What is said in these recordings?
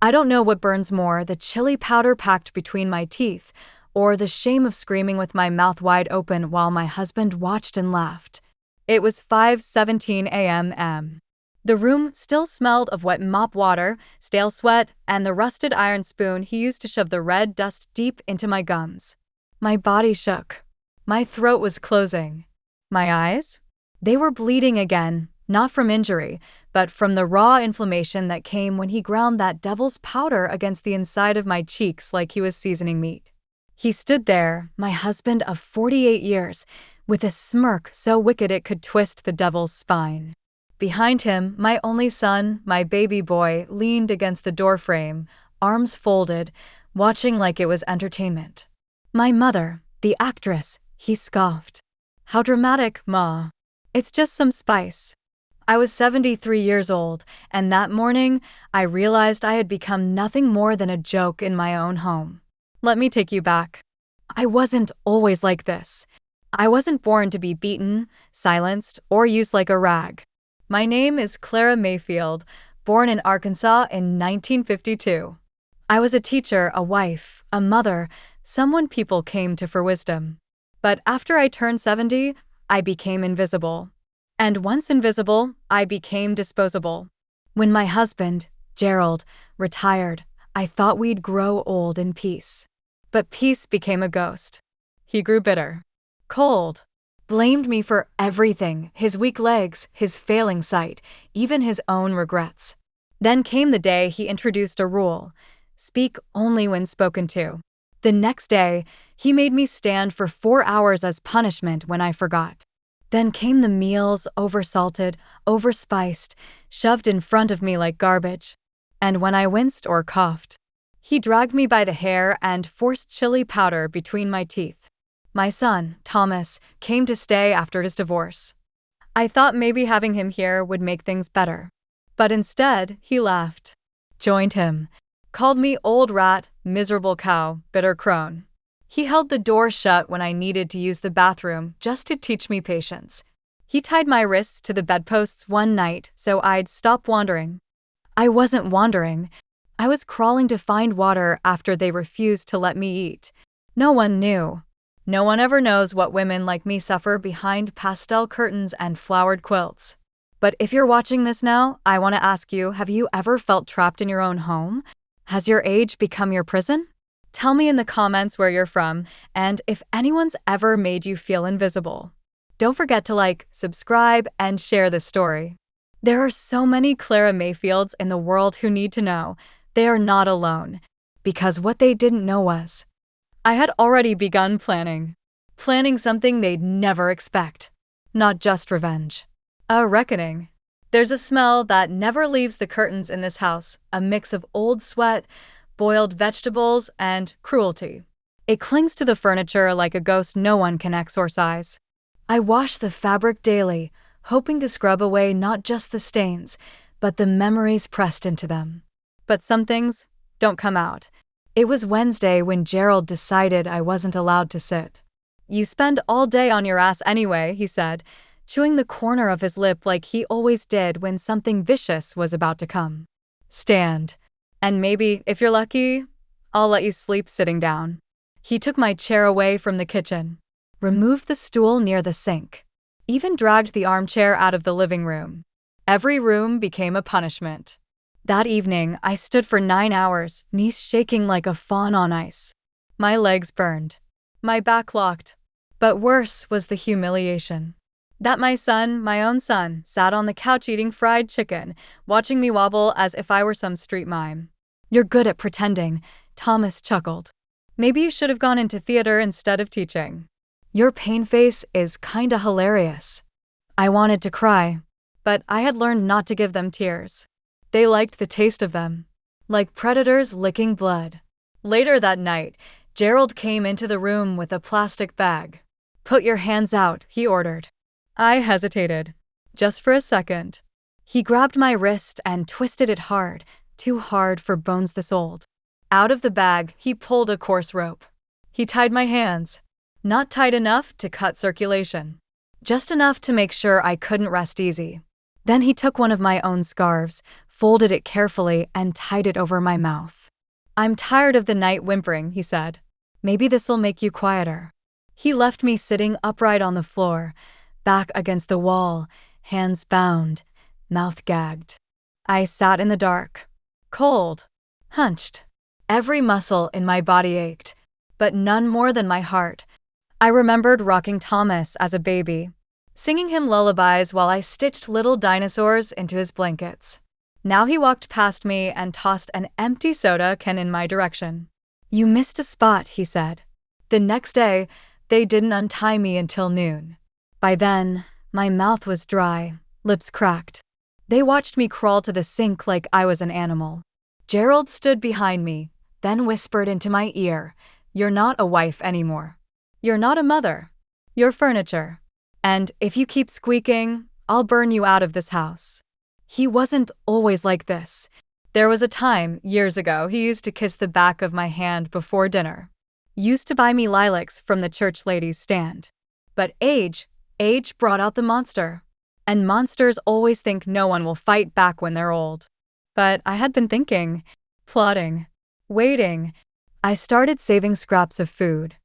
I don't know what burns more, the chili powder packed between my teeth, or the shame of screaming with my mouth wide open while my husband watched and laughed. It was 5:17 a.m. The room still smelled of wet mop water, stale sweat, and the rusted iron spoon he used to shove the red dust deep into my gums. My body shook. My throat was closing. My eyes? They were bleeding again, not from injury, but from the raw inflammation that came when he ground that devil's powder against the inside of my cheeks like he was seasoning meat. He stood there, my husband of 48 years, with a smirk so wicked it could twist the devil's spine. Behind him, my only son, my baby boy, leaned against the doorframe, arms folded, watching like it was entertainment. My mother, the actress, he scoffed. How dramatic, Ma. It's just some spice. I was 73 years old, and that morning, I realized I had become nothing more than a joke in my own home. Let me take you back. I wasn't always like this. I wasn't born to be beaten, silenced, or used like a rag. My name is Clara Mayfield, born in Arkansas in 1952. I was a teacher, a wife, a mother, someone people came to for wisdom. But after I turned 70, I became invisible. And once invisible, I became disposable. When my husband, Gerald, retired, I thought we'd grow old in peace. But peace became a ghost. He grew bitter, cold, blamed me for everything, his weak legs, his failing sight, even his own regrets. Then came the day he introduced a rule: speak only when spoken to. The next day, he made me stand for 4 hours as punishment when I forgot. Then came the meals, oversalted, overspiced, shoved in front of me like garbage. And when I winced or coughed, he dragged me by the hair and forced chili powder between my teeth. My son, Thomas, came to stay after his divorce. I thought maybe having him here would make things better. But instead, he laughed, joined him, called me old rat, miserable cow, bitter crone. He held the door shut when I needed to use the bathroom just to teach me patience. He tied my wrists to the bedposts one night so I'd stop wandering. I wasn't wandering. I was crawling to find water after they refused to let me eat. No one knew. No one ever knows what women like me suffer behind pastel curtains and flowered quilts. But if you're watching this now, I want to ask you, have you ever felt trapped in your own home? Has your age become your prison? Tell me in the comments where you're from, and if anyone's ever made you feel invisible. Don't forget to like, subscribe, and share this story. There are so many Clara Mayfields in the world who need to know they are not alone, because what they didn't know was, I had already begun planning something they'd never expect. Not just revenge. A reckoning. There's a smell that never leaves the curtains in this house, a mix of old sweat, boiled vegetables, and cruelty. It clings to the furniture like a ghost no one can exorcise. I wash the fabric daily, hoping to scrub away not just the stains, but the memories pressed into them. But some things don't come out. It was Wednesday when Gerald decided I wasn't allowed to sit. You spend all day on your ass anyway, he said, chewing the corner of his lip like he always did when something vicious was about to come. Stand. And maybe, if you're lucky, I'll let you sleep sitting down. He took my chair away from the kitchen, removed the stool near the sink, even dragged the armchair out of the living room. Every room became a punishment. That evening, I stood for 9 hours, knees shaking like a fawn on ice. My legs burned. My back locked. But worse was the humiliation. That my son, my own son, sat on the couch eating fried chicken, watching me wobble as if I were some street mime. You're good at pretending, Thomas chuckled. Maybe you should have gone into theater instead of teaching. Your pain face is kinda hilarious. I wanted to cry, but I had learned not to give them tears. They liked the taste of them, like predators licking blood. Later that night, Gerald came into the room with a plastic bag. Put your hands out, he ordered. I hesitated, just for a second. He grabbed my wrist and twisted it hard, too hard for bones this old. Out of the bag, he pulled a coarse rope. He tied my hands, not tight enough to cut circulation, just enough to make sure I couldn't rest easy. Then he took one of my own scarves, folded it carefully, and tied it over my mouth. "I'm tired of the night whimpering," he said. "Maybe this'll make you quieter." He left me sitting upright on the floor, back against the wall, hands bound, mouth gagged. I sat in the dark, cold, hunched. Every muscle in my body ached, but none more than my heart. I remembered rocking Thomas as a baby, singing him lullabies while I stitched little dinosaurs into his blankets. Now he walked past me and tossed an empty soda can in my direction. "You missed a spot," he said. The next day, they didn't untie me until noon. By then, my mouth was dry, lips cracked. They watched me crawl to the sink like I was an animal. Gerald stood behind me, then whispered into my ear, "You're not a wife anymore. You're not a mother. You're furniture. And if you keep squeaking, I'll burn you out of this house." He wasn't always like this. There was a time, years ago, he used to kiss the back of my hand before dinner. Used to buy me lilacs from the church ladies' stand. But age brought out the monster. And monsters always think no one will fight back when they're old. But I had been thinking, plotting, waiting. I started saving scraps of food,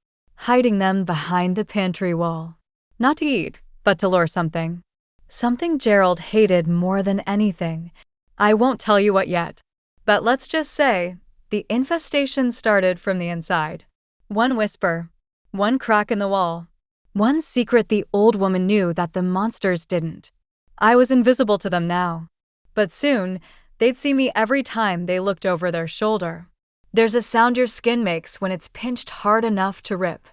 hiding them behind the pantry wall. Not to eat, but to lure something. Something Gerald hated more than anything. I won't tell you what yet. But let's just say, the infestation started from the inside. One whisper, one crack in the wall, one secret the old woman knew that the monsters didn't. I was invisible to them now. But soon, they'd see me every time they looked over their shoulder. There's a sound your skin makes when it's pinched hard enough to rip.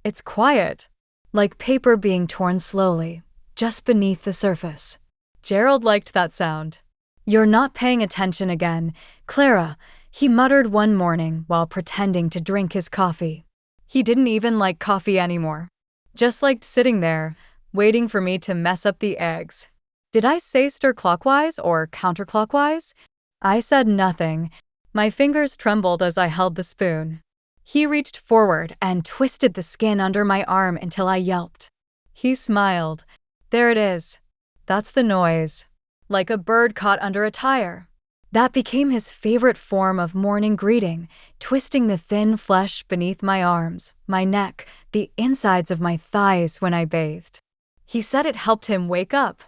It's quiet, like paper being torn slowly, just beneath the surface. Gerald liked that sound. "You're not paying attention again, Clara," he muttered one morning while pretending to drink his coffee. He didn't even like coffee anymore. Just liked sitting there, waiting for me to mess up the eggs. Did I say stir clockwise or counterclockwise? I said nothing. My fingers trembled as I held the spoon. He reached forward and twisted the skin under my arm until I yelped. He smiled. "There it is. That's the noise. Like a bird caught under a tire." That became his favorite form of morning greeting, twisting the thin flesh beneath my arms, my neck, the insides of my thighs when I bathed. He said it helped him wake up.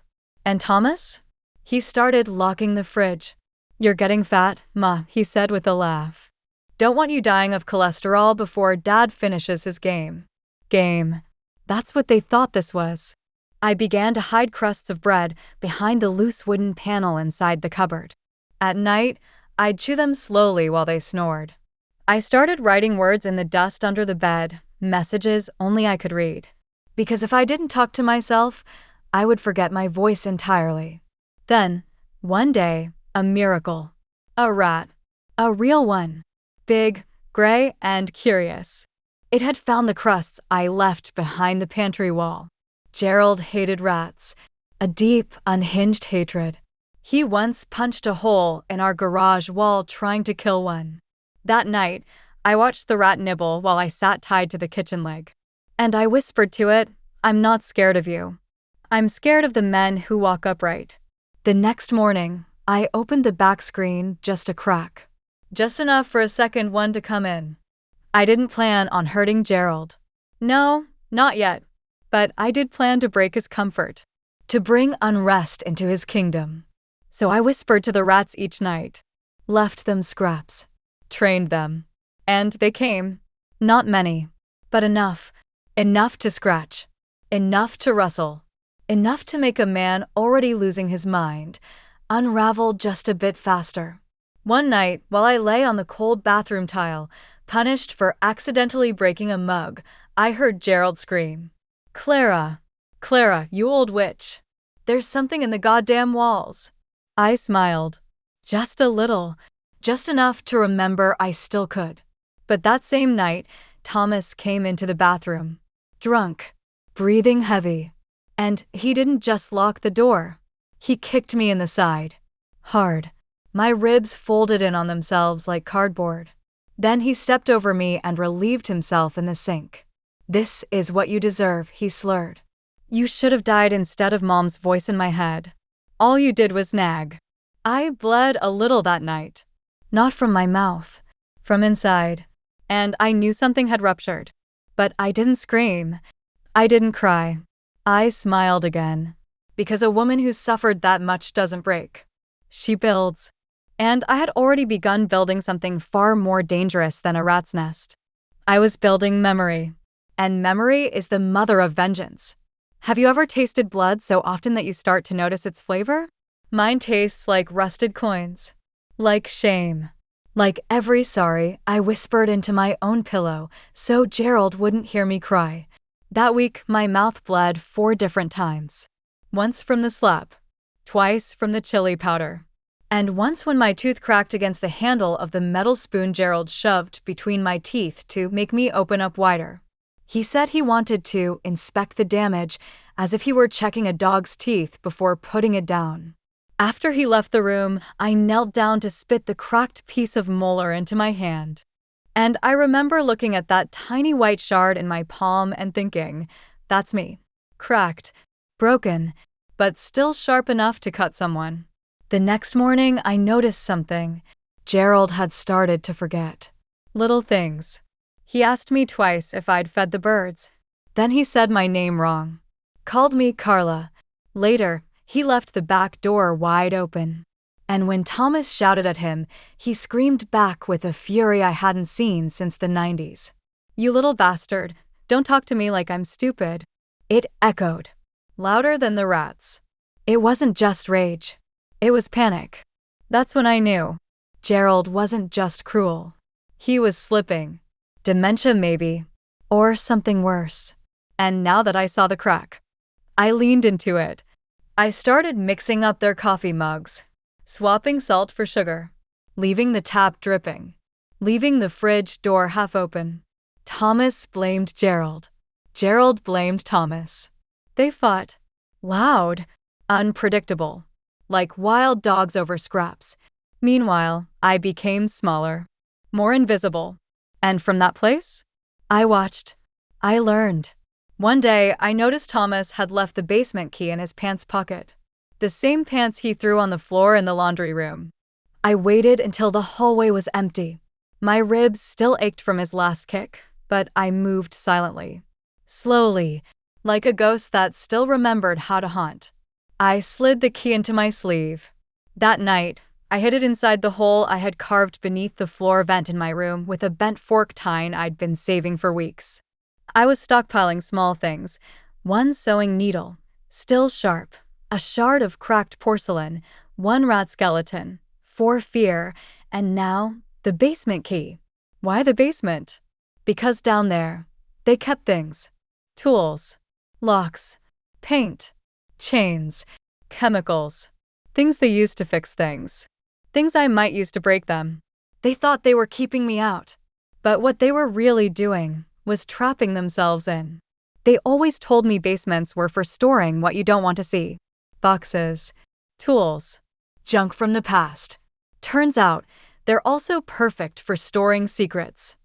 "And Thomas?" He started locking the fridge. "You're getting fat, Ma," he said with a laugh. "Don't want you dying of cholesterol before Dad finishes his game." Game. That's what they thought this was. I began to hide crusts of bread behind the loose wooden panel inside the cupboard. At night, I'd chew them slowly while they snored. I started writing words in the dust under the bed, messages only I could read. Because if I didn't talk to myself, I would forget my voice entirely. Then, one day, a miracle. A rat. A real one. Big, gray, and curious. It had found the crusts I left behind the pantry wall. Gerald hated rats. A deep, unhinged hatred. He once punched a hole in our garage wall trying to kill one. That night, I watched the rat nibble while I sat tied to the kitchen leg. And I whispered to it, "I'm not scared of you. I'm scared of the men who walk upright." The next morning, I opened the back screen just a crack. Just enough for a second one to come in. I didn't plan on hurting Gerald. No, not yet. But I did plan to break his comfort. To bring unrest into his kingdom. So I whispered to the rats each night. Left them scraps. Trained them. And they came. Not many. But enough. Enough to scratch. Enough to rustle. Enough to make a man already losing his mind unravel just a bit faster. One night, while I lay on the cold bathroom tile, punished for accidentally breaking a mug, I heard Gerald scream. "Clara, Clara, you old witch. There's something in the goddamn walls." I smiled. Just a little. Just enough to remember I still could. But that same night, Thomas came into the bathroom. Drunk. Breathing heavy. And he didn't just lock the door. He kicked me in the side. Hard. My ribs folded in on themselves like cardboard. Then he stepped over me and relieved himself in the sink. "This is what you deserve," he slurred. "You should have died instead of Mom's voice in my head. All you did was nag." I bled a little that night. Not from my mouth, from inside. And I knew something had ruptured. But I didn't scream. I didn't cry. I smiled again. Because a woman who suffered that much doesn't break. She builds. And I had already begun building something far more dangerous than a rat's nest. I was building memory. And memory is the mother of vengeance. Have you ever tasted blood so often that you start to notice its flavor? Mine tastes like rusted coins. Like shame. Like every sorry I whispered into my own pillow so Gerald wouldn't hear me cry. That week, my mouth bled 4 different times. Once from the slap. Twice from the chili powder. And once when my tooth cracked against the handle of the metal spoon Gerald shoved between my teeth to make me open up wider. He said he wanted to inspect the damage as if he were checking a dog's teeth before putting it down. After he left the room, I knelt down to spit the cracked piece of molar into my hand. And I remember looking at that tiny white shard in my palm and thinking, that's me. Cracked, broken, but still sharp enough to cut someone. The next morning, I noticed something. Gerald had started to forget. Little things. He asked me twice if I'd fed the birds. Then he said my name wrong. Called me Carla. Later, he left the back door wide open. And when Thomas shouted at him, he screamed back with a fury I hadn't seen since the 90s. You little bastard, don't talk to me like I'm stupid. It echoed, louder than the rats. It wasn't just rage. It was panic. That's when I knew. Gerald wasn't just cruel. He was slipping. Dementia maybe. Or something worse. And now that I saw the crack, I leaned into it. I started mixing up their coffee mugs. Swapping salt for sugar. Leaving the tap dripping. Leaving the fridge door half open. Thomas blamed Gerald. Gerald blamed Thomas. They fought. Loud. Unpredictable. Like wild dogs over scraps. Meanwhile, I became smaller. More invisible. And from that place, I watched. I learned. One day, I noticed Thomas had left the basement key in his pants pocket. The same pants he threw on the floor in the laundry room. I waited until the hallway was empty. My ribs still ached from his last kick, but I moved silently. Slowly, like a ghost that still remembered how to haunt. I slid the key into my sleeve. That night, I hid it inside the hole I had carved beneath the floor vent in my room with a bent fork tine I'd been saving for weeks. I was stockpiling small things. One sewing needle, still sharp. A shard of cracked porcelain, 1 rat skeleton, 4 fear, and now the basement key. Why the basement? Because down there, they kept things. Tools, locks, paint, chains, chemicals. Things they used to fix things. Things I might use to break them. They thought they were keeping me out. But what they were really doing was trapping themselves in. They always told me basements were for storing what you don't want to see. Boxes, tools, junk from the past. Turns out, they're also perfect for storing secrets.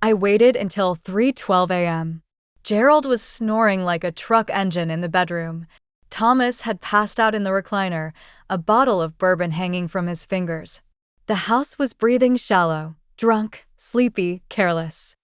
I waited until 3:12 a.m. Gerald was snoring like a truck engine in the bedroom. Thomas had passed out in the recliner, a bottle of bourbon hanging from his fingers. The house was breathing shallow, drunk, sleepy, careless.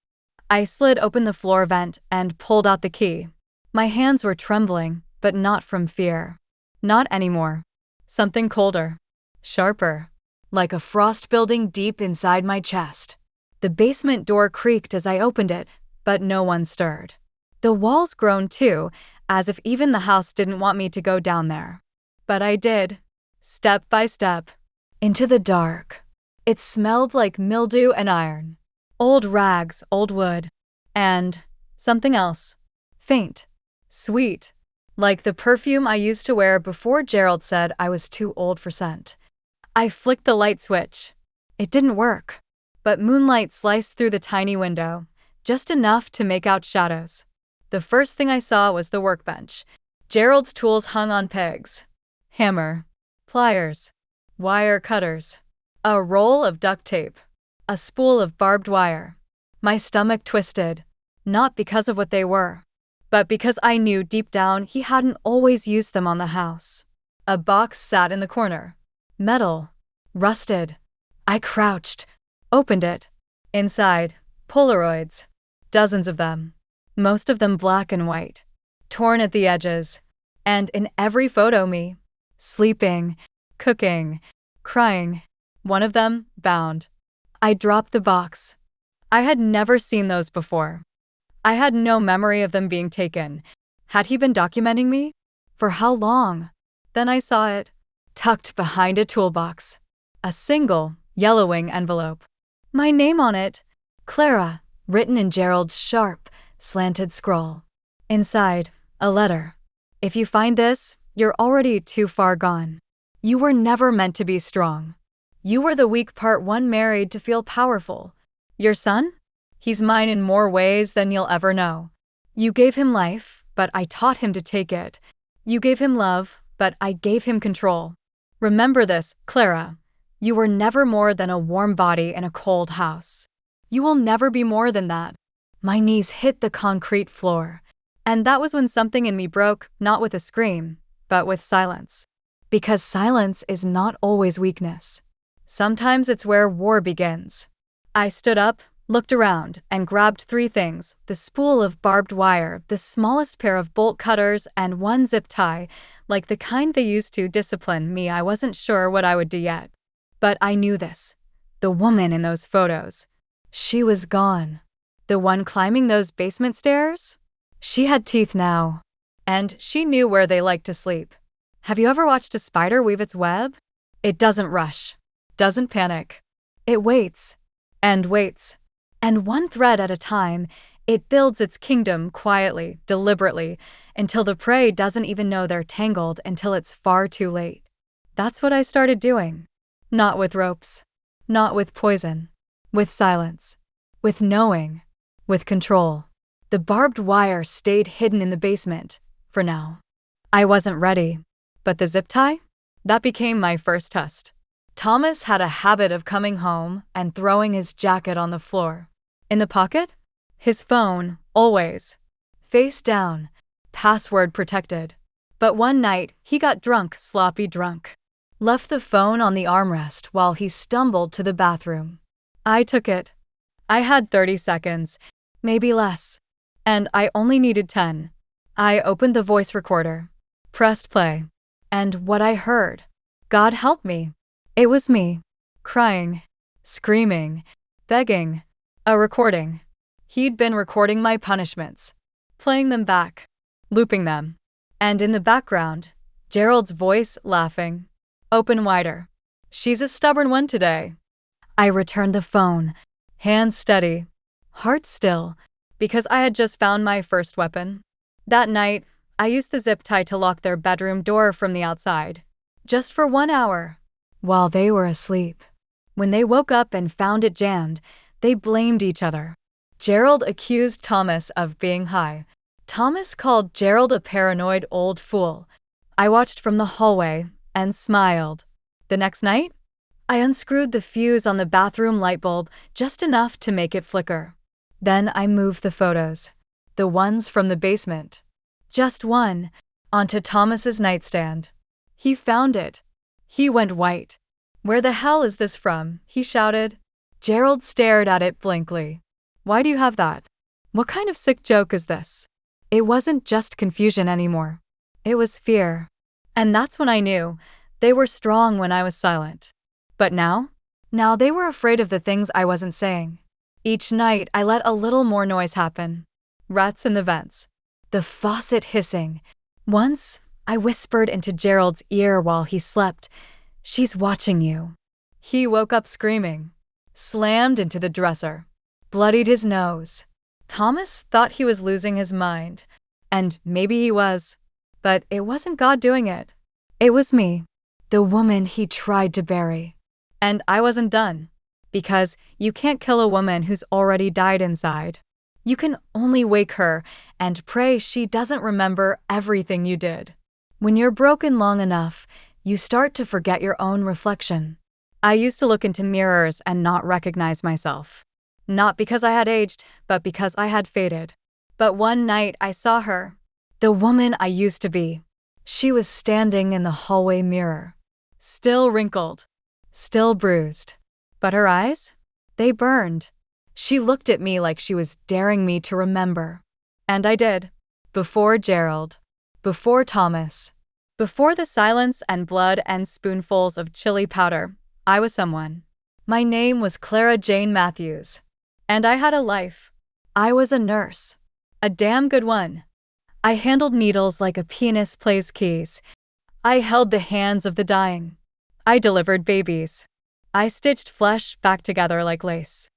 I slid open the floor vent and pulled out the key. My hands were trembling, but not from fear. Not anymore. Something colder. Sharper. Like a frost building deep inside my chest. The basement door creaked as I opened it, but no one stirred. The walls groaned too, as if even the house didn't want me to go down there. But I did. Step by step. Into the dark. It smelled like mildew and iron. Old rags, old wood. And something else. Faint. Sweet. Like the perfume I used to wear before Gerald said I was too old for scent. I flicked the light switch. It didn't work. But moonlight sliced through the tiny window, just enough to make out shadows. The first thing I saw was the workbench. Gerald's tools hung on pegs. Hammer. Pliers. Wire cutters. A roll of duct tape. A spool of barbed wire. My stomach twisted. Not because of what they were, but because I knew deep down he hadn't always used them on the house. A box sat in the corner. Metal. Rusted. I crouched. Opened it. Inside, Polaroids. Dozens of them. Most of them black and white. Torn at the edges. And in every photo me. Sleeping. Cooking. Crying. One of them, bound. I dropped the box. I had never seen those before. I had no memory of them being taken. Had he been documenting me? For how long? Then I saw it, tucked behind a toolbox. A single, yellowing envelope. My name on it, Clara, written in Gerald's sharp, slanted scroll. Inside, a letter. If you find this, you're already too far gone. You were never meant to be strong. You were the weak part one married to feel powerful. Your son? He's mine in more ways than you'll ever know. You gave him life, but I taught him to take it. You gave him love, but I gave him control. Remember this, Clara. You were never more than a warm body in a cold house. You will never be more than that. My knees hit the concrete floor. And that was when something in me broke, not with a scream, but with silence. Because silence is not always weakness. Sometimes it's where war begins. I stood up, looked around, and grabbed 3 things: the spool of barbed wire, the smallest pair of bolt cutters, and 1 zip tie, like the kind they used to discipline me. I wasn't sure what I would do yet. But I knew this. The woman in those photos. She was gone. The one climbing those basement stairs? She had teeth now. And she knew where they liked to sleep. Have you ever watched a spider weave its web? It doesn't rush. Doesn't panic. It waits. And waits. And one thread at a time, it builds its kingdom quietly, deliberately, until the prey doesn't even know they're tangled until it's far too late. That's what I started doing. Not with ropes. Not with poison. With silence. With knowing. With control. The barbed wire stayed hidden in the basement, for now. I wasn't ready. But the zip tie? That became my first test. Thomas had a habit of coming home and throwing his jacket on the floor. In the pocket? His phone, always. Face down, password protected. But one night, he got drunk, sloppy drunk. Left the phone on the armrest while he stumbled to the bathroom. I took it. I had 30 seconds, maybe less. And I only needed 10. I opened the voice recorder, pressed play. And what I heard, God help me. It was me, crying, screaming, begging. A recording. He'd been recording my punishments, playing them back, looping them. And in the background, Gerald's voice laughing. Open wider. She's a stubborn one today. I returned the phone, hands steady, heart still, because I had just found my first weapon. That night, I used the zip tie to lock their bedroom door from the outside. Just for 1 hour. While they were asleep. When they woke up and found it jammed, they blamed each other. Gerald accused Thomas of being high. Thomas called Gerald a paranoid old fool. I watched from the hallway and smiled. The next night, I unscrewed the fuse on the bathroom light bulb just enough to make it flicker. Then I moved the photos, the ones from the basement. Just one, onto Thomas's nightstand. He found it. He went white. Where the hell is this from? He shouted. Gerald stared at it blankly. Why do you have that? What kind of sick joke is this? It wasn't just confusion anymore. It was fear. And that's when I knew they were strong when I was silent. But now they were afraid of the things I wasn't saying. Each night I let a little more noise happen. Rats in the vents. The faucet hissing. Once, I whispered into Gerald's ear while he slept, "She's watching you." He woke up screaming, slammed into the dresser, bloodied his nose. Thomas thought he was losing his mind, and maybe he was, but it wasn't God doing it. It was me, the woman he tried to bury. And I wasn't done, because you can't kill a woman who's already died inside. You can only wake her and pray she doesn't remember everything you did. When you're broken long enough, you start to forget your own reflection. I used to look into mirrors and not recognize myself. Not because I had aged, but because I had faded. But one night I saw her, the woman I used to be. She was standing in the hallway mirror, still wrinkled, still bruised. But her eyes? They burned. She looked at me like she was daring me to remember. And I did. Before Gerald. Before Thomas. Before the silence and blood and spoonfuls of chili powder, I was someone. My name was Clara Jane Matthews. And I had a life. I was a nurse. A damn good one. I handled needles like a pianist plays keys. I held the hands of the dying. I delivered babies. I stitched flesh back together like lace.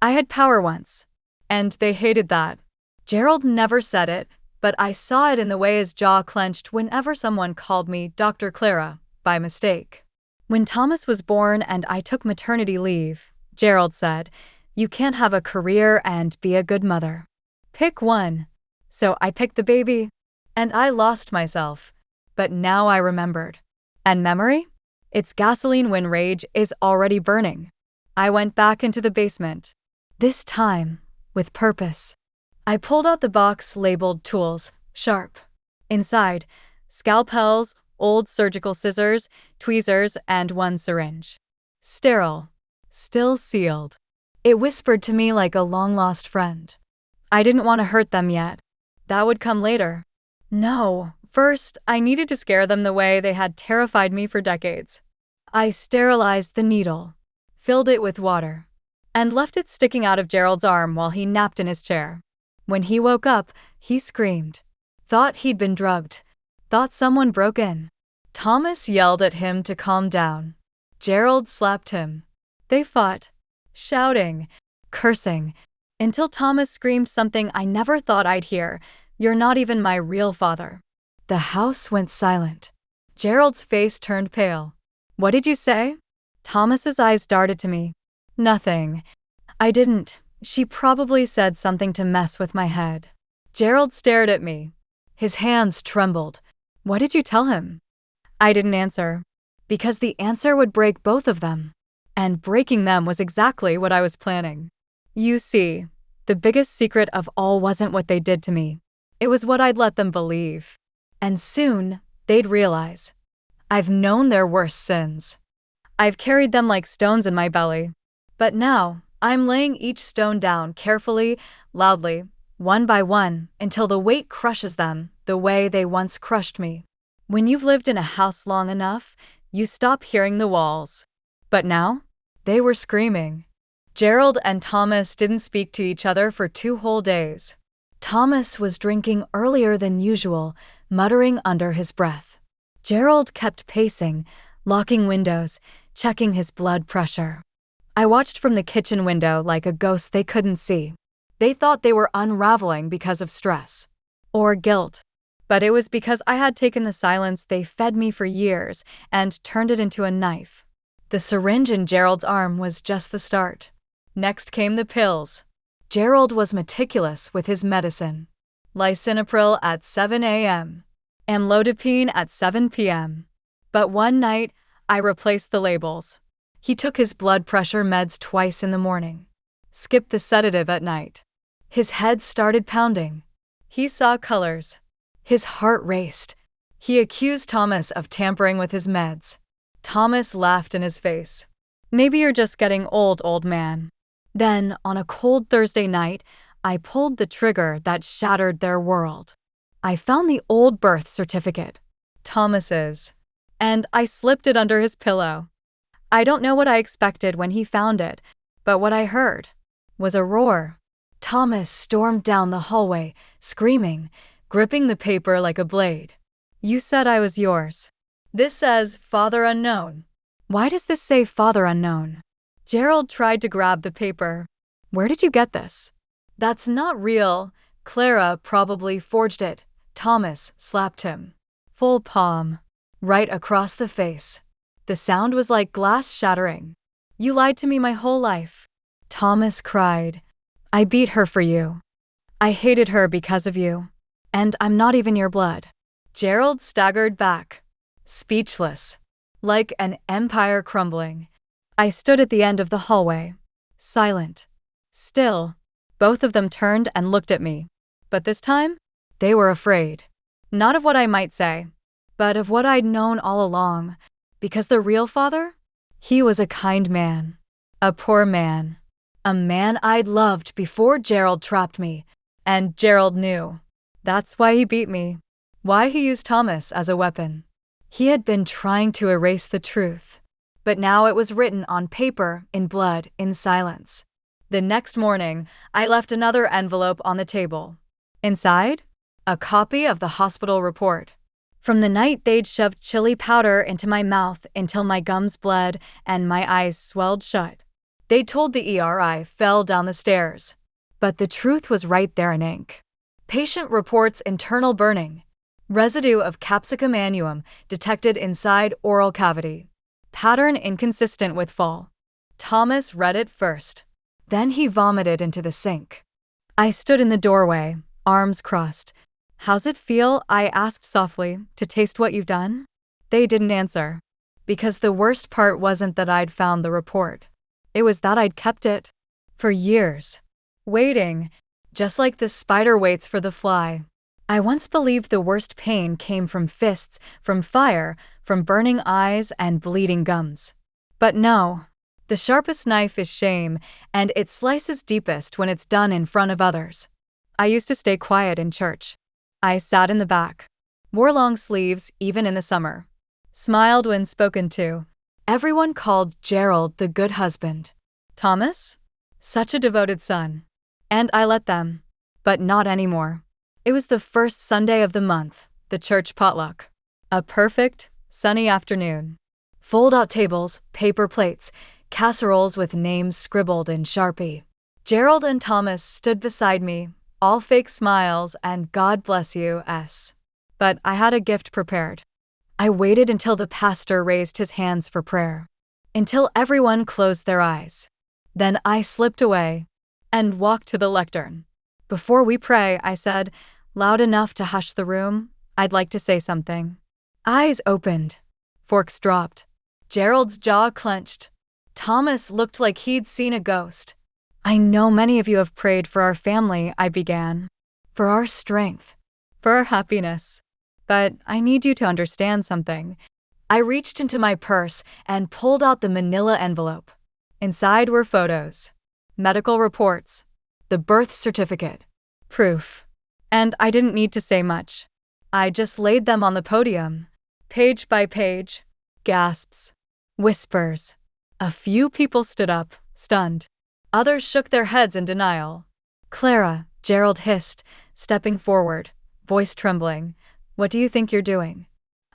I had power once. And they hated that. Gerald never said it, but I saw it in the way his jaw clenched whenever someone called me Dr. Clara, by mistake. When Thomas was born and I took maternity leave, Gerald said, "You can't have a career and be a good mother. Pick one." So I picked the baby, and I lost myself. But now I remembered. And memory? It's gasoline when rage is already burning. I went back into the basement. This time, with purpose. I pulled out the box labeled tools, sharp. Inside, scalpels, old surgical scissors, tweezers, and one syringe. Sterile. Still sealed. It whispered to me like a long-lost friend. I didn't want to hurt them yet. That would come later. No, first, I needed to scare them the way they had terrified me for decades. I sterilized the needle, filled it with water, and left it sticking out of Gerald's arm while he napped in his chair. When he woke up, he screamed. Thought he'd been drugged. Thought someone broke in. Thomas yelled at him to calm down. Gerald slapped him. They fought, shouting, cursing, until Thomas screamed something I never thought I'd hear. "You're not even my real father." The house went silent. Gerald's face turned pale. "What did you say?" Thomas's eyes darted to me. "Nothing. I didn't. She probably said something to mess with my head." Gerald stared at me. His hands trembled. "What did you tell him?" I didn't answer. Because the answer would break both of them. And breaking them was exactly what I was planning. You see, the biggest secret of all wasn't what they did to me. It was what I'd let them believe. And soon, they'd realize. I've known their worst sins. I've carried them like stones in my belly. But now, I'm laying each stone down carefully, loudly, one by one, until the weight crushes them the way they once crushed me. When you've lived in a house long enough, you stop hearing the walls. But now, they were screaming. Gerald and Thomas didn't speak to each other for 2 whole days. Thomas was drinking earlier than usual, muttering under his breath. Gerald kept pacing, locking windows, checking his blood pressure. I watched from the kitchen window like a ghost they couldn't see. They thought they were unraveling because of stress. Or guilt. But it was because I had taken the silence they fed me for years and turned it into a knife. The syringe in Gerald's arm was just the start. Next came the pills. Gerald was meticulous with his medicine. Lisinopril at 7 a.m. Amlodipine at 7 p.m. But one night, I replaced the labels. He took his blood pressure meds twice in the morning. Skipped the sedative at night. His head started pounding. He saw colors. His heart raced. He accused Thomas of tampering with his meds. Thomas laughed in his face. "Maybe you're just getting old man." Then, on a cold Thursday night, I pulled the trigger that shattered their world. I found the old birth certificate, Thomas's, and I slipped it under his pillow. I don't know what I expected when he found it, but what I heard was a roar. Thomas stormed down the hallway, screaming, gripping the paper like a blade. "You said I was yours. This says Father Unknown." "Why does this say Father Unknown?" Gerald tried to grab the paper. "Where did you get this?" "That's not real. Clara probably forged it." Thomas slapped him. Full palm. Right across the face. The sound was like glass shattering. "You lied to me my whole life." Thomas cried. "I beat her for you. I hated her because of you. And I'm not even your blood." Gerald staggered back. Speechless. Like an empire crumbling. I stood at the end of the hallway. Silent. Still. Both of them turned and looked at me. But this time, they were afraid. Not of what I might say, but of what I'd known all along. Because the real father? He was a kind man. A poor man. A man I'd loved before Gerald trapped me. And Gerald knew. That's why he beat me. Why he used Thomas as a weapon. He had been trying to erase the truth. But now it was written on paper, in blood, in silence. The next morning, I left another envelope on the table. Inside, a copy of the hospital report. From the night they'd shoved chili powder into my mouth until my gums bled and my eyes swelled shut. They told the ER I fell down the stairs. But the truth was right there in ink. Patient reports internal burning. Residue of capsicum annuum detected inside oral cavity. Pattern inconsistent with fall. Thomas read it first. Then he vomited into the sink. I stood in the doorway, arms crossed. How's it feel? I asked softly, to taste what you've done? They didn't answer. Because the worst part wasn't that I'd found the report. It was that I'd kept it. For years. Waiting. Just like the spider waits for the fly. I once believed the worst pain came from fists, from fire, from burning eyes and bleeding gums. But no. The sharpest knife is shame, and it slices deepest when it's done in front of others. I used to stay quiet in church. I sat in the back. Wore long sleeves, even in the summer. Smiled when spoken to. Everyone called Gerald the good husband. Thomas? Such a devoted son. And I let them. But not anymore. It was the first Sunday of the month, the church potluck. A perfect, sunny afternoon. Fold-out tables, paper plates, casseroles with names scribbled in Sharpie. Gerald and Thomas stood beside me, all fake smiles and God bless you, S. But I had a gift prepared. I waited until the pastor raised his hands for prayer. Until everyone closed their eyes. Then I slipped away and walked to the lectern. Before we pray, I said, loud enough to hush the room, I'd like to say something. Eyes opened. Forks dropped. Gerald's jaw clenched. Thomas looked like he'd seen a ghost. I know many of you have prayed for our family, I began. For our strength. For our happiness. But I need you to understand something. I reached into my purse and pulled out the manila envelope. Inside were photos. Medical reports. The birth certificate. Proof. And I didn't need to say much. I just laid them on the podium. Page by page. Gasps. Whispers. A few people stood up, stunned. Others shook their heads in denial. Clara, Gerald hissed, stepping forward, voice trembling. What do you think you're doing?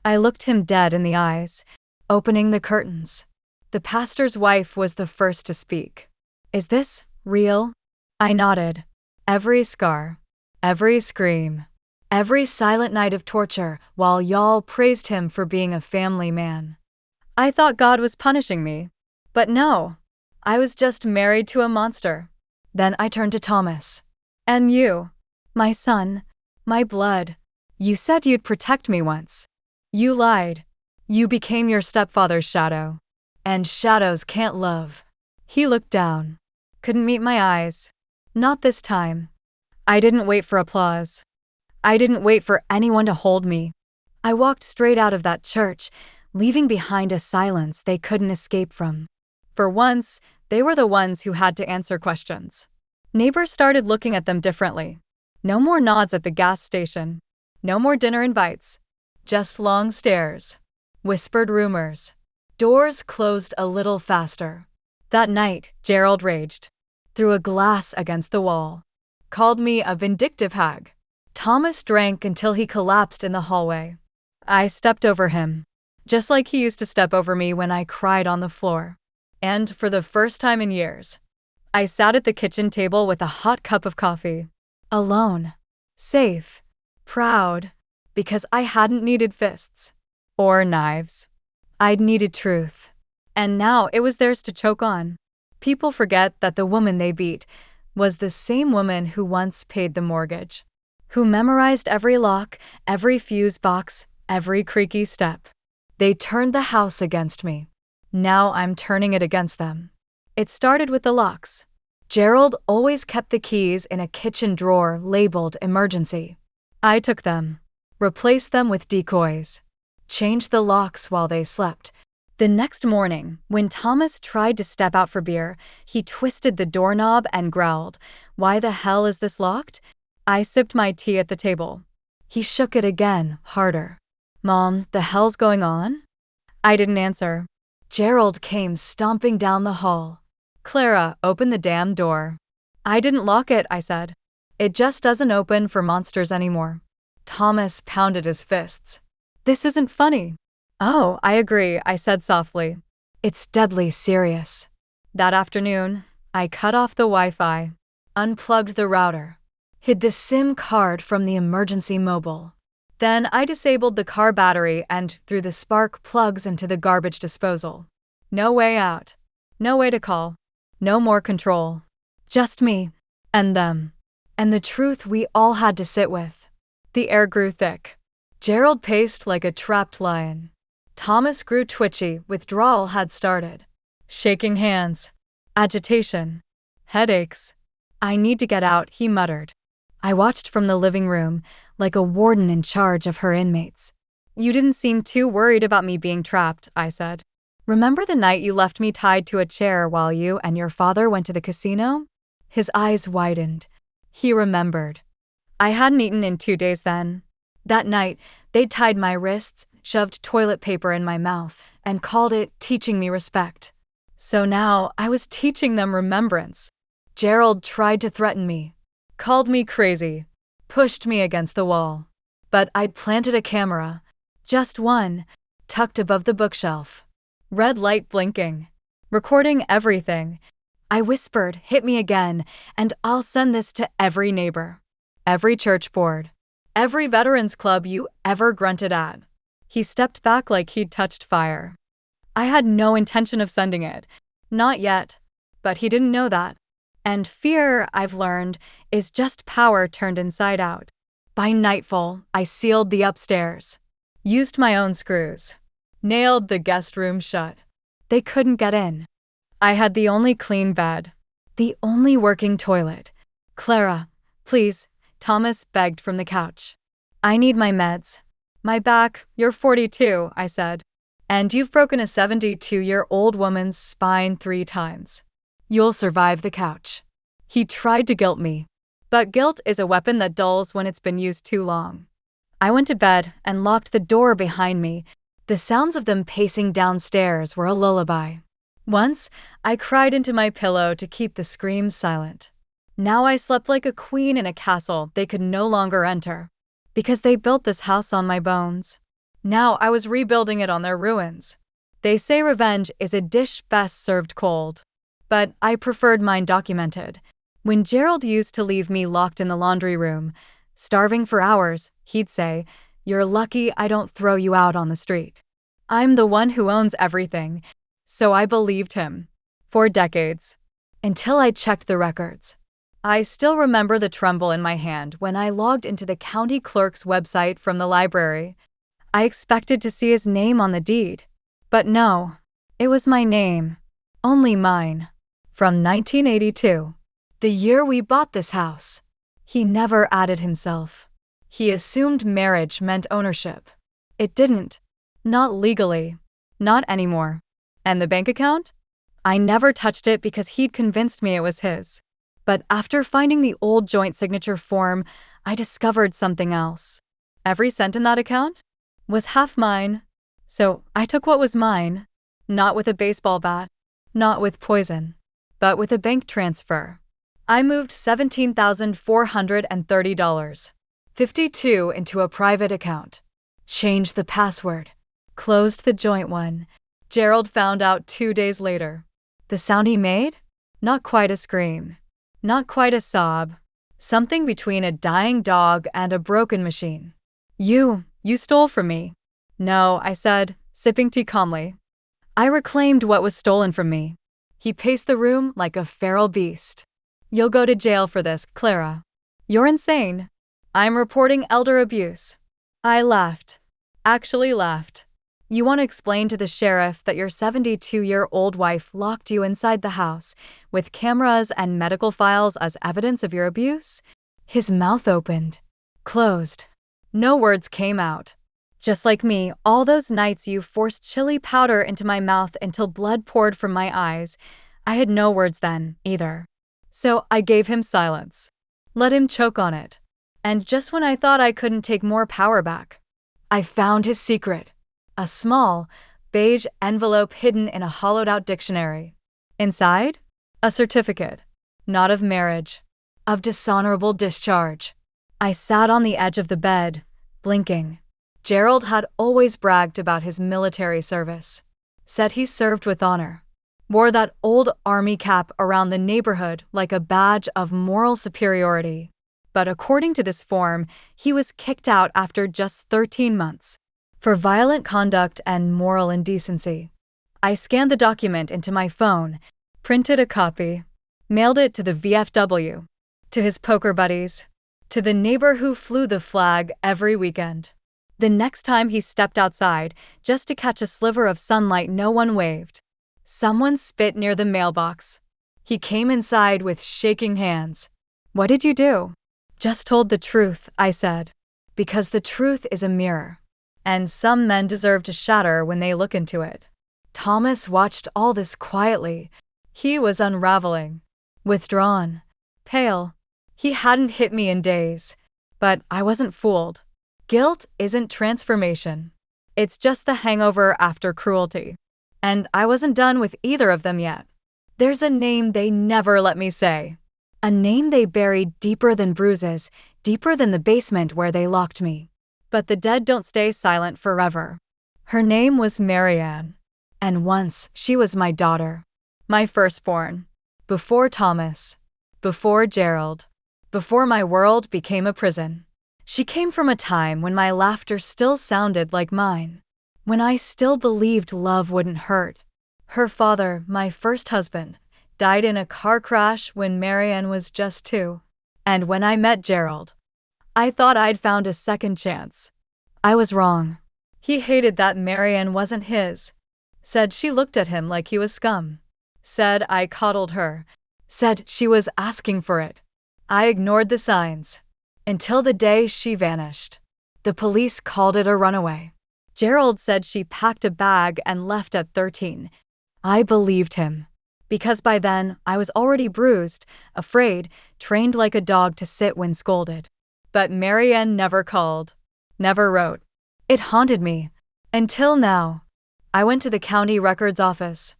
I looked him dead in the eyes, opening the curtains. The pastor's wife was the first to speak. Is this real? I nodded. Every scar. Every scream. Every silent night of torture while y'all praised him for being a family man. I thought God was punishing me. But no. I was just married to a monster. Then I turned to Thomas. And you. My son. My blood. You said you'd protect me once. You lied. You became your stepfather's shadow. And shadows can't love. He looked down. Couldn't meet my eyes. Not this time. I didn't wait for applause. I didn't wait for anyone to hold me. I walked straight out of that church, leaving behind a silence they couldn't escape from. For once, they were the ones who had to answer questions. Neighbors started looking at them differently. No more nods at the gas station. No more dinner invites. Just long stares. Whispered rumors. Doors closed a little faster. That night, Gerald raged. Threw a glass against the wall. Called me a vindictive hag. Thomas drank until he collapsed in the hallway. I stepped over him. Just like he used to step over me when I cried on the floor. And for the first time in years, I sat at the kitchen table with a hot cup of coffee. Alone. Safe. Proud. Because I hadn't needed fists. Or knives. I'd needed truth. And now it was theirs to choke on. People forget that the woman they beat was the same woman who once paid the mortgage. Who memorized every lock, every fuse box, every creaky step. They turned the house against me. Now I'm turning it against them. It started with the locks. Gerald always kept the keys in a kitchen drawer labeled emergency. I took them, replaced them with decoys, changed the locks while they slept, The next morning, when Thomas tried to step out for beer, he twisted the doorknob and growled, "Why the hell is this locked?" I sipped my tea at the table. He shook it again, harder. "Mom, the hell's going on?" I didn't answer. Gerald came stomping down the hall. "Clara, open the damn door." "I didn't lock it," I said. "It just doesn't open for monsters anymore." Thomas pounded his fists. "This isn't funny." "Oh, I agree," I said softly. "It's deadly serious." That afternoon, I cut off the Wi-Fi, unplugged the router, hid the SIM card from the emergency mobile. Then I disabled the car battery and threw the spark plugs into the garbage disposal. No way out. No way to call. No more control. Just me. And them. And the truth we all had to sit with. The air grew thick. Gerald paced like a trapped lion. Thomas grew twitchy, withdrawal had started. Shaking hands. Agitation. Headaches. "I need to get out," he muttered. I watched from the living room, like a warden in charge of her inmates. "You didn't seem too worried about me being trapped," I said. "Remember the night you left me tied to a chair while you and your father went to the casino?" His eyes widened. He remembered. I hadn't eaten in 2 days then. That night, they tied my wrists, shoved toilet paper in my mouth, and called it teaching me respect. So now I was teaching them remembrance. Gerald tried to threaten me, called me crazy, pushed me against the wall. But I'd planted a camera, just one, tucked above the bookshelf. Red light blinking, recording everything. I whispered, "Hit me again, and I'll send this to every neighbor, every church board, every veterans club you ever grunted at." He stepped back like he'd touched fire. I had no intention of sending it. Not yet. But he didn't know that. And fear, I've learned, is just power turned inside out. By nightfall, I sealed the upstairs. Used my own screws. Nailed the guest room shut. They couldn't get in. I had the only clean bed. The only working toilet. "Clara, please," Thomas begged from the couch. "I need my meds." "My back, you're 42, I said. "And you've broken a 72-year-old woman's spine 3 times. You'll survive the couch." He tried to guilt me. But guilt is a weapon that dulls when it's been used too long. I went to bed and locked the door behind me. The sounds of them pacing downstairs were a lullaby. Once, I cried into my pillow to keep the screams silent. Now I slept like a queen in a castle they could no longer enter. Because they built this house on my bones. Now I was rebuilding it on their ruins. They say revenge is a dish best served cold. But I preferred mine documented. When Gerald used to leave me locked in the laundry room, starving for hours, he'd say, "You're lucky I don't throw you out on the street." I'm the one who owns everything. So I believed him. For decades. Until I checked the records. I still remember the tremble in my hand when I logged into the county clerk's website from the library. I expected to see his name on the deed. But no, it was my name. Only mine. From 1982. The year we bought this house. He never added himself. He assumed marriage meant ownership. It didn't. Not legally. Not anymore. And the bank account? I never touched it because he'd convinced me it was his. But after finding the old joint signature form, I discovered something else. Every cent in that account was half mine. So I took what was mine, not with a baseball bat, not with poison, but with a bank transfer. I moved $17,430, 52 into a private account. Changed the password. Closed the joint one. Gerald found out 2 days later. The sound he made? Not quite a scream. Not quite a sob. Something between a dying dog and a broken machine. You stole from me." "No," I said, sipping tea calmly. "I reclaimed what was stolen from me." He paced the room like a feral beast. "You'll go to jail for this, Clara. You're insane. I'm reporting elder abuse." I laughed. Actually laughed. "You want to explain to the sheriff that your 72-year-old wife locked you inside the house with cameras and medical files as evidence of your abuse?" His mouth opened. Closed. No words came out. Just like me, all those nights you forced chili powder into my mouth until blood poured from my eyes. I had no words then, either. So I gave him silence. Let him choke on it. And just when I thought I couldn't take more power back, I found his secret. A small, beige envelope hidden in a hollowed-out dictionary. Inside? A certificate. Not of marriage. Of dishonorable discharge. I sat on the edge of the bed, blinking. Gerald had always bragged about his military service. Said he served with honor. Wore that old army cap around the neighborhood like a badge of moral superiority. But according to this form, he was kicked out after just 13 months. For violent conduct and moral indecency. I scanned the document into my phone, printed a copy, mailed it to the VFW, to his poker buddies, to the neighbor who flew the flag every weekend. The next time he stepped outside, just to catch a sliver of sunlight, no one waved. Someone spit near the mailbox. He came inside with shaking hands. "What did you do?" "Just told the truth," I said. "Because the truth is a mirror. And some men deserve to shatter when they look into it." Thomas watched all this quietly. He was unraveling. Withdrawn. Pale. He hadn't hit me in days. But I wasn't fooled. Guilt isn't transformation. It's just the hangover after cruelty. And I wasn't done with either of them yet. There's a name they never let me say. A name they buried deeper than bruises, deeper than the basement where they locked me. But the dead don't stay silent forever. Her name was Marianne. And once she was my daughter. My firstborn. Before Thomas. Before Gerald. Before my world became a prison. She came from a time when my laughter still sounded like mine. When I still believed love wouldn't hurt. Her father, my first husband, died in a car crash when Marianne was just 2. And when I met Gerald, I thought I'd found a second chance. I was wrong. He hated that Marianne wasn't his. Said she looked at him like he was scum. Said I coddled her. Said she was asking for it. I ignored the signs. Until the day she vanished. The police called it a runaway. Gerald said she packed a bag and left at 13. I believed him. Because by then, I was already bruised, afraid, trained like a dog to sit when scolded. But Marianne never called. Never wrote. It haunted me. Until now. I went to the county records office.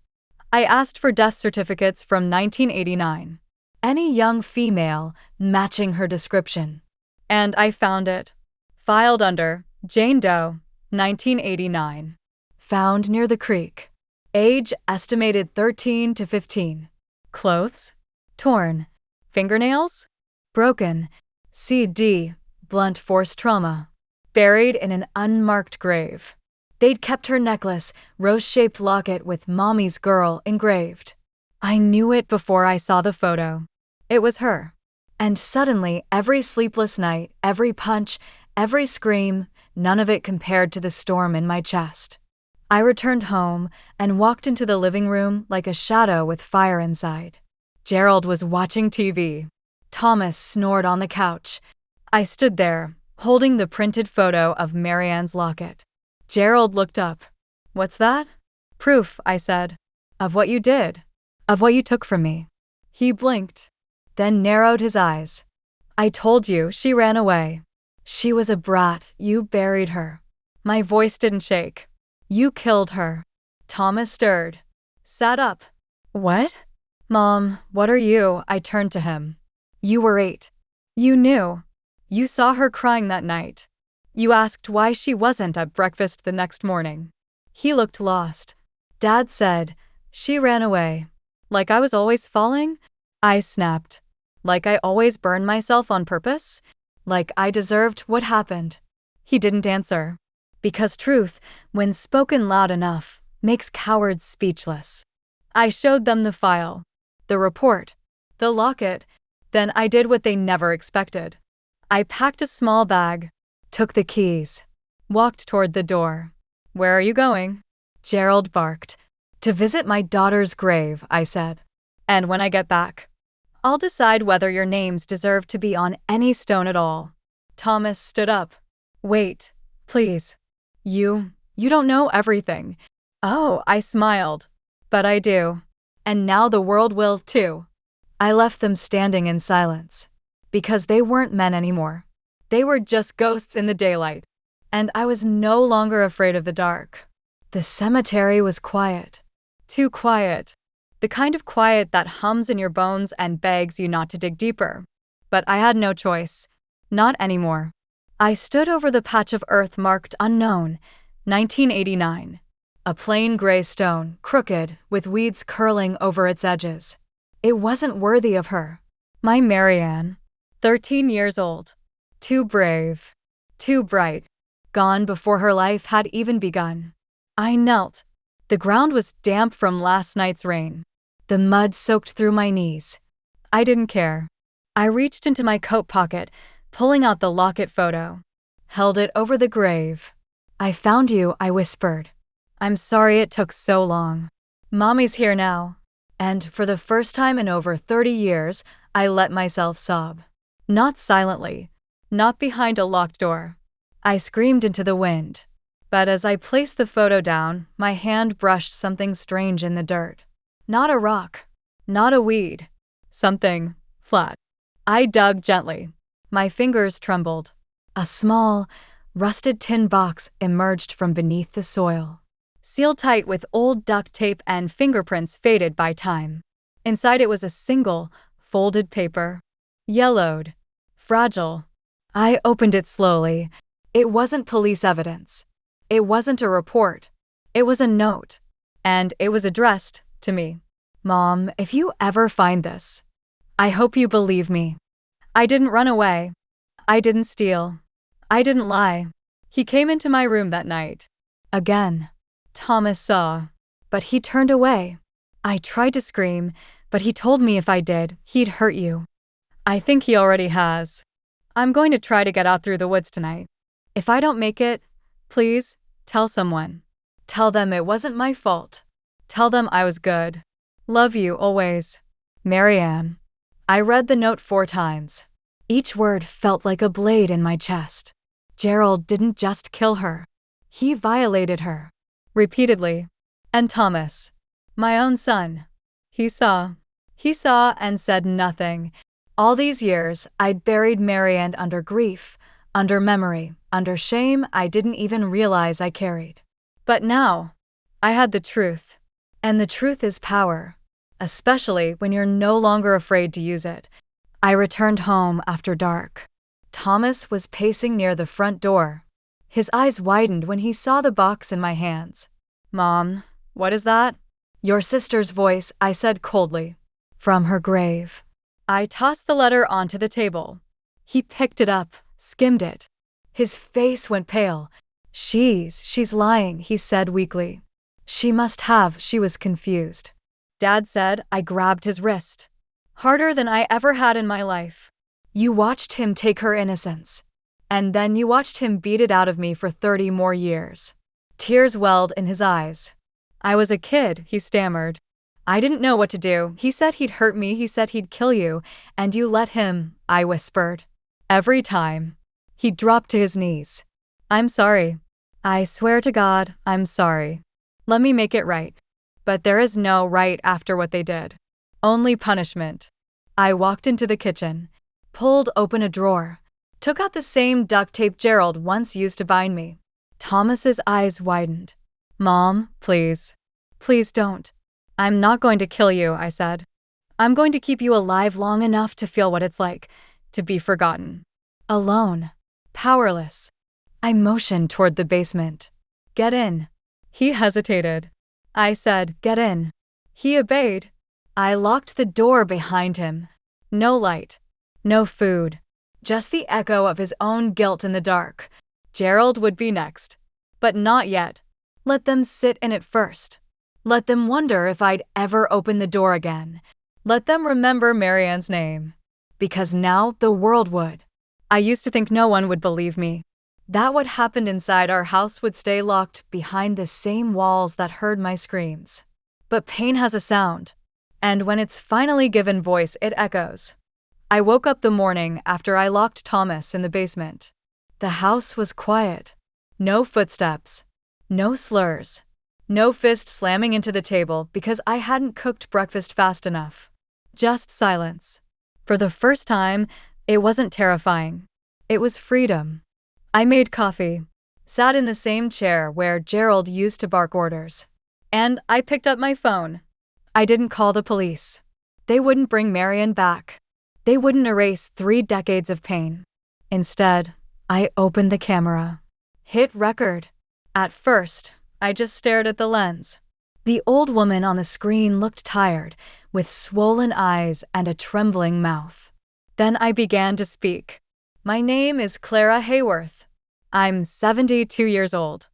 I asked for death certificates from 1989. Any young female matching her description. And I found it. Filed under Jane Doe, 1989. Found near the creek. Age estimated 13 to 15. Clothes? Torn. Fingernails? Broken. CD, blunt force trauma. Buried in an unmarked grave. They'd kept her necklace, rose-shaped locket with Mommy's Girl engraved. I knew it before I saw the photo. It was her. And suddenly, every sleepless night, every punch, every scream, none of it compared to the storm in my chest. I returned home and walked into the living room like a shadow with fire inside. Gerald was watching TV. Thomas snored on the couch. I stood there, holding the printed photo of Marianne's locket. Gerald looked up. "What's that?" "Proof," I said. "Of what you did. Of what you took from me." He blinked, then narrowed his eyes. "I told you she ran away. She was a brat. You buried her." My voice didn't shake. "You killed her." Thomas stirred. Sat up. "What?" "Mom, what are you?" I turned to him. "You were 8. You knew. You saw her crying that night. You asked why she wasn't at breakfast the next morning." He looked lost. Dad said, "She ran away." Like I was always falling? I snapped. Like I always burned myself on purpose? Like I deserved what happened? He didn't answer. Because truth, when spoken loud enough, makes cowards speechless. I showed them the file, the report, the locket. Then I did what they never expected. I packed a small bag, took the keys, walked toward the door. "Where are you going?" Gerald barked. "To visit my daughter's grave," I said. "And when I get back, I'll decide whether your names deserve to be on any stone at all." Thomas stood up. "Wait, please." You don't know everything. Oh, I smiled. But I do. And now the world will too. I left them standing in silence. Because they weren't men anymore. They were just ghosts in the daylight. And I was no longer afraid of the dark. The cemetery was quiet. Too quiet. The kind of quiet that hums in your bones and begs you not to dig deeper. But I had no choice. Not anymore. I stood over the patch of earth marked unknown, 1989. A plain gray stone, crooked, with weeds curling over its edges. It wasn't worthy of her. My Marianne. 13 years old. Too brave. Too bright. Gone before her life had even begun. I knelt. The ground was damp from last night's rain. The mud soaked through my knees. I didn't care. I reached into my coat pocket, pulling out the locket photo. Held it over the grave. I found you, I whispered. I'm sorry it took so long. Mommy's here now. And for the first time in over 30 years, I let myself sob. Not silently. Not behind a locked door. I screamed into the wind. But as I placed the photo down, my hand brushed something strange in the dirt. Not a rock. Not a weed. Something flat. I dug gently. My fingers trembled. A small, rusted tin box emerged from beneath the soil. Sealed tight with old duct tape and fingerprints faded by time. Inside it was a single, folded paper. Yellowed. Fragile. I opened it slowly. It wasn't police evidence. It wasn't a report. It was a note. And it was addressed to me. Mom, if you ever find this, I hope you believe me. I didn't run away. I didn't steal. I didn't lie. He came into my room that night. Again. Thomas saw. But he turned away. I tried to scream, but he told me if I did, he'd hurt you. I think he already has. I'm going to try to get out through the woods tonight. If I don't make it, please, tell someone. Tell them it wasn't my fault. Tell them I was good. Love you always. Marianne. I read the note 4 times. Each word felt like a blade in my chest. Gerald didn't just kill her. He violated her. Repeatedly. And Thomas. My own son. He saw. He saw and said nothing. All these years, I'd buried Marianne under grief, under memory, under shame I didn't even realize I carried. But now, I had the truth. And the truth is power. Especially when you're no longer afraid to use it. I returned home after dark. Thomas was pacing near the front door. His eyes widened when he saw the box in my hands. Mom, what is that? Your sister's voice, I said coldly. From her grave. I tossed the letter onto the table. He picked it up, skimmed it. His face went pale. She's lying, he said weakly. She was confused. Dad said. I grabbed his wrist. Harder than I ever had in my life. You watched him take her innocence. And then you watched him beat it out of me for 30 more years. Tears welled in his eyes. I was a kid, he stammered. I didn't know what to do. He said he'd hurt me, he said he'd kill you, and you let him, I whispered. Every time. He dropped to his knees. I'm sorry. I swear to God, I'm sorry. Let me make it right. But there is no right after what they did. Only punishment. I walked into the kitchen, pulled open a drawer, took out the same duct tape Gerald once used to bind me. Thomas's eyes widened. Mom, please. Please don't. I'm not going to kill you, I said. I'm going to keep you alive long enough to feel what it's like to be forgotten. Alone. Powerless. I motioned toward the basement. Get in. He hesitated. I said, get in. He obeyed. I locked the door behind him. No light. No food. Just the echo of his own guilt in the dark. Gerald would be next. But not yet. Let them sit in it first. Let them wonder if I'd ever open the door again. Let them remember Marianne's name. Because now the world would. I used to think no one would believe me. That what happened inside our house would stay locked behind the same walls that heard my screams. But pain has a sound. And when it's finally given voice, it echoes. I woke up the morning after I locked Thomas in the basement. The house was quiet. No footsteps. No slurs. No fist slamming into the table because I hadn't cooked breakfast fast enough. Just silence. For the first time, it wasn't terrifying. It was freedom. I made coffee, sat in the same chair where Gerald used to bark orders, and I picked up my phone. I didn't call the police. They wouldn't bring Marion back. They wouldn't erase 3 decades of pain. Instead, I opened the camera. Hit record. At first, I just stared at the lens. The old woman on the screen looked tired, with swollen eyes and a trembling mouth. Then I began to speak. My name is Clara Hayworth. I'm 72 years old.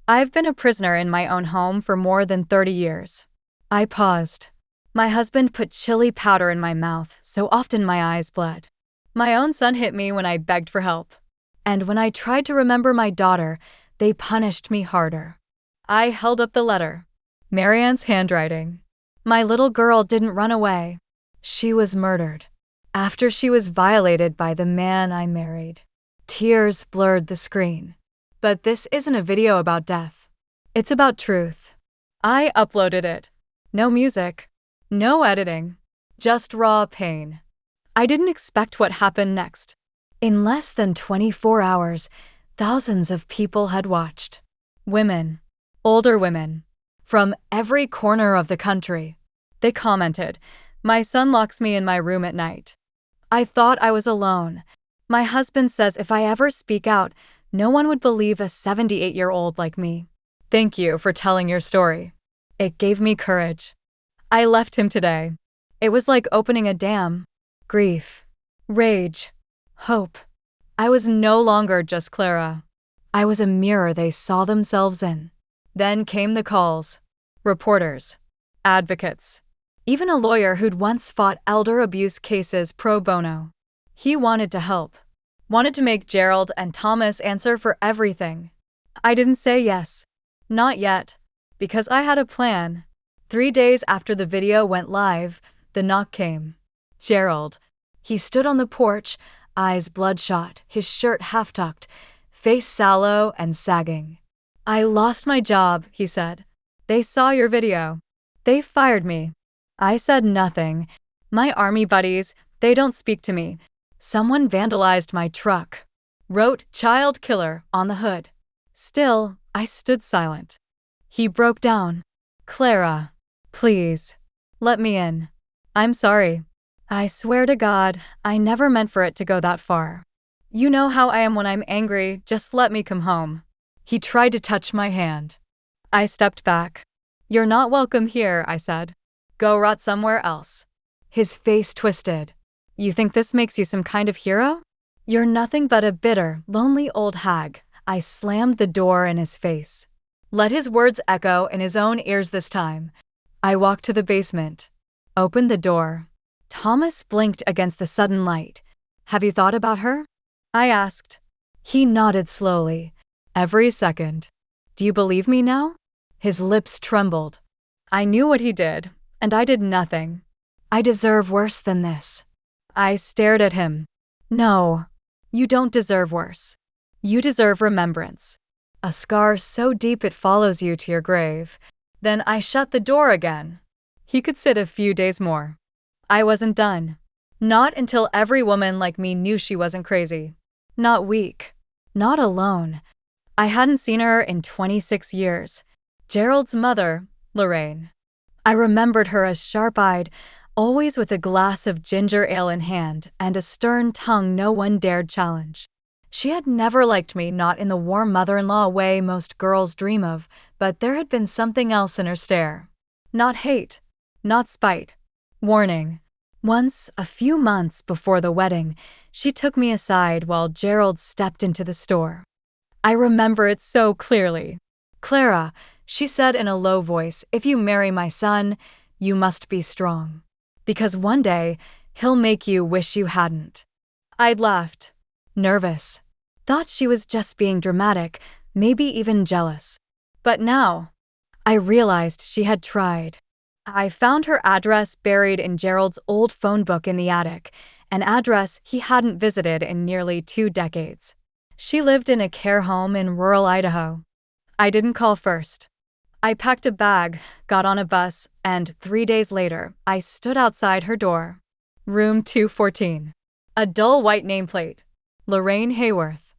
I've been a prisoner in my own home for more than 30 years. I paused. My husband put chili powder in my mouth, so often my eyes bled. My own son hit me when I begged for help. And when I tried to remember my daughter, they punished me harder. I held up the letter. Marianne's handwriting. My little girl didn't run away. She was murdered. After she was violated by the man I married. Tears blurred the screen. But this isn't a video about death. It's about truth. I uploaded it. No music. No editing. Just raw pain. I didn't expect what happened next. In less than 24 hours, thousands of people had watched. Women. Older women. From every corner of the country. They commented, "My son locks me in my room at night." I thought I was alone. My husband says if I ever speak out, no one would believe a 78-year-old like me. Thank you for telling your story. It gave me courage. I left him today. It was like opening a dam. Grief. Rage. Hope. I was no longer just Clara. I was a mirror they saw themselves in. Then came the calls. Reporters. Advocates. Even a lawyer who'd once fought elder abuse cases pro bono. He wanted to help. Wanted to make Gerald and Thomas answer for everything. I didn't say yes. Not yet. Because I had a plan. 3 days after the video went live, the knock came. Gerald. He stood on the porch, eyes bloodshot, his shirt half-tucked, face sallow and sagging. "I lost my job," he said. "They saw your video. They fired me." I said nothing. My army buddies, they don't speak to me. Someone vandalized my truck. Wrote "child killer" on the hood. Still, I stood silent. He broke down. "Clara, please, let me in. I'm sorry. I swear to God, I never meant for it to go that far. You know how I am when I'm angry, just let me come home." He tried to touch my hand. I stepped back. "You're not welcome here," I said. "Go rot somewhere else." His face twisted. "You think this makes you some kind of hero? You're nothing but a bitter, lonely old hag." I slammed the door in his face. Let his words echo in his own ears this time. I walked to the basement. Opened the door. Thomas blinked against the sudden light. "Have you thought about her?" I asked. He nodded slowly. "Every second." "Do you believe me now?" His lips trembled. I knew what he did, and I did nothing. I deserve worse than this. I stared at him. "No, you don't deserve worse. You deserve remembrance. A scar so deep it follows you to your grave." Then I shut the door again. He could sit a few days more. I wasn't done. Not until every woman like me knew she wasn't crazy. Not weak. Not alone. I hadn't seen her in 26 years. Gerald's mother, Lorraine. I remembered her as sharp-eyed, always with a glass of ginger ale in hand and a stern tongue no one dared challenge. She had never liked me, not in the warm mother-in-law way most girls dream of, but there had been something else in her stare. Not hate. Not spite. Warning. Once, a few months before the wedding, she took me aside while Gerald stepped into the store. I remember it so clearly. "Clara," she said in a low voice, "if you marry my son, you must be strong. Because one day, he'll make you wish you hadn't." I'd laughed. Nervous. Thought she was just being dramatic, maybe even jealous. But now, I realized she had tried. I found her address buried in Gerald's old phone book in the attic, an address he hadn't visited in nearly 2 decades. She lived in a care home in rural Idaho. I didn't call first. I packed a bag, got on a bus, and 3 days later, I stood outside her door. Room 214. A dull white nameplate. Lorraine Hayworth.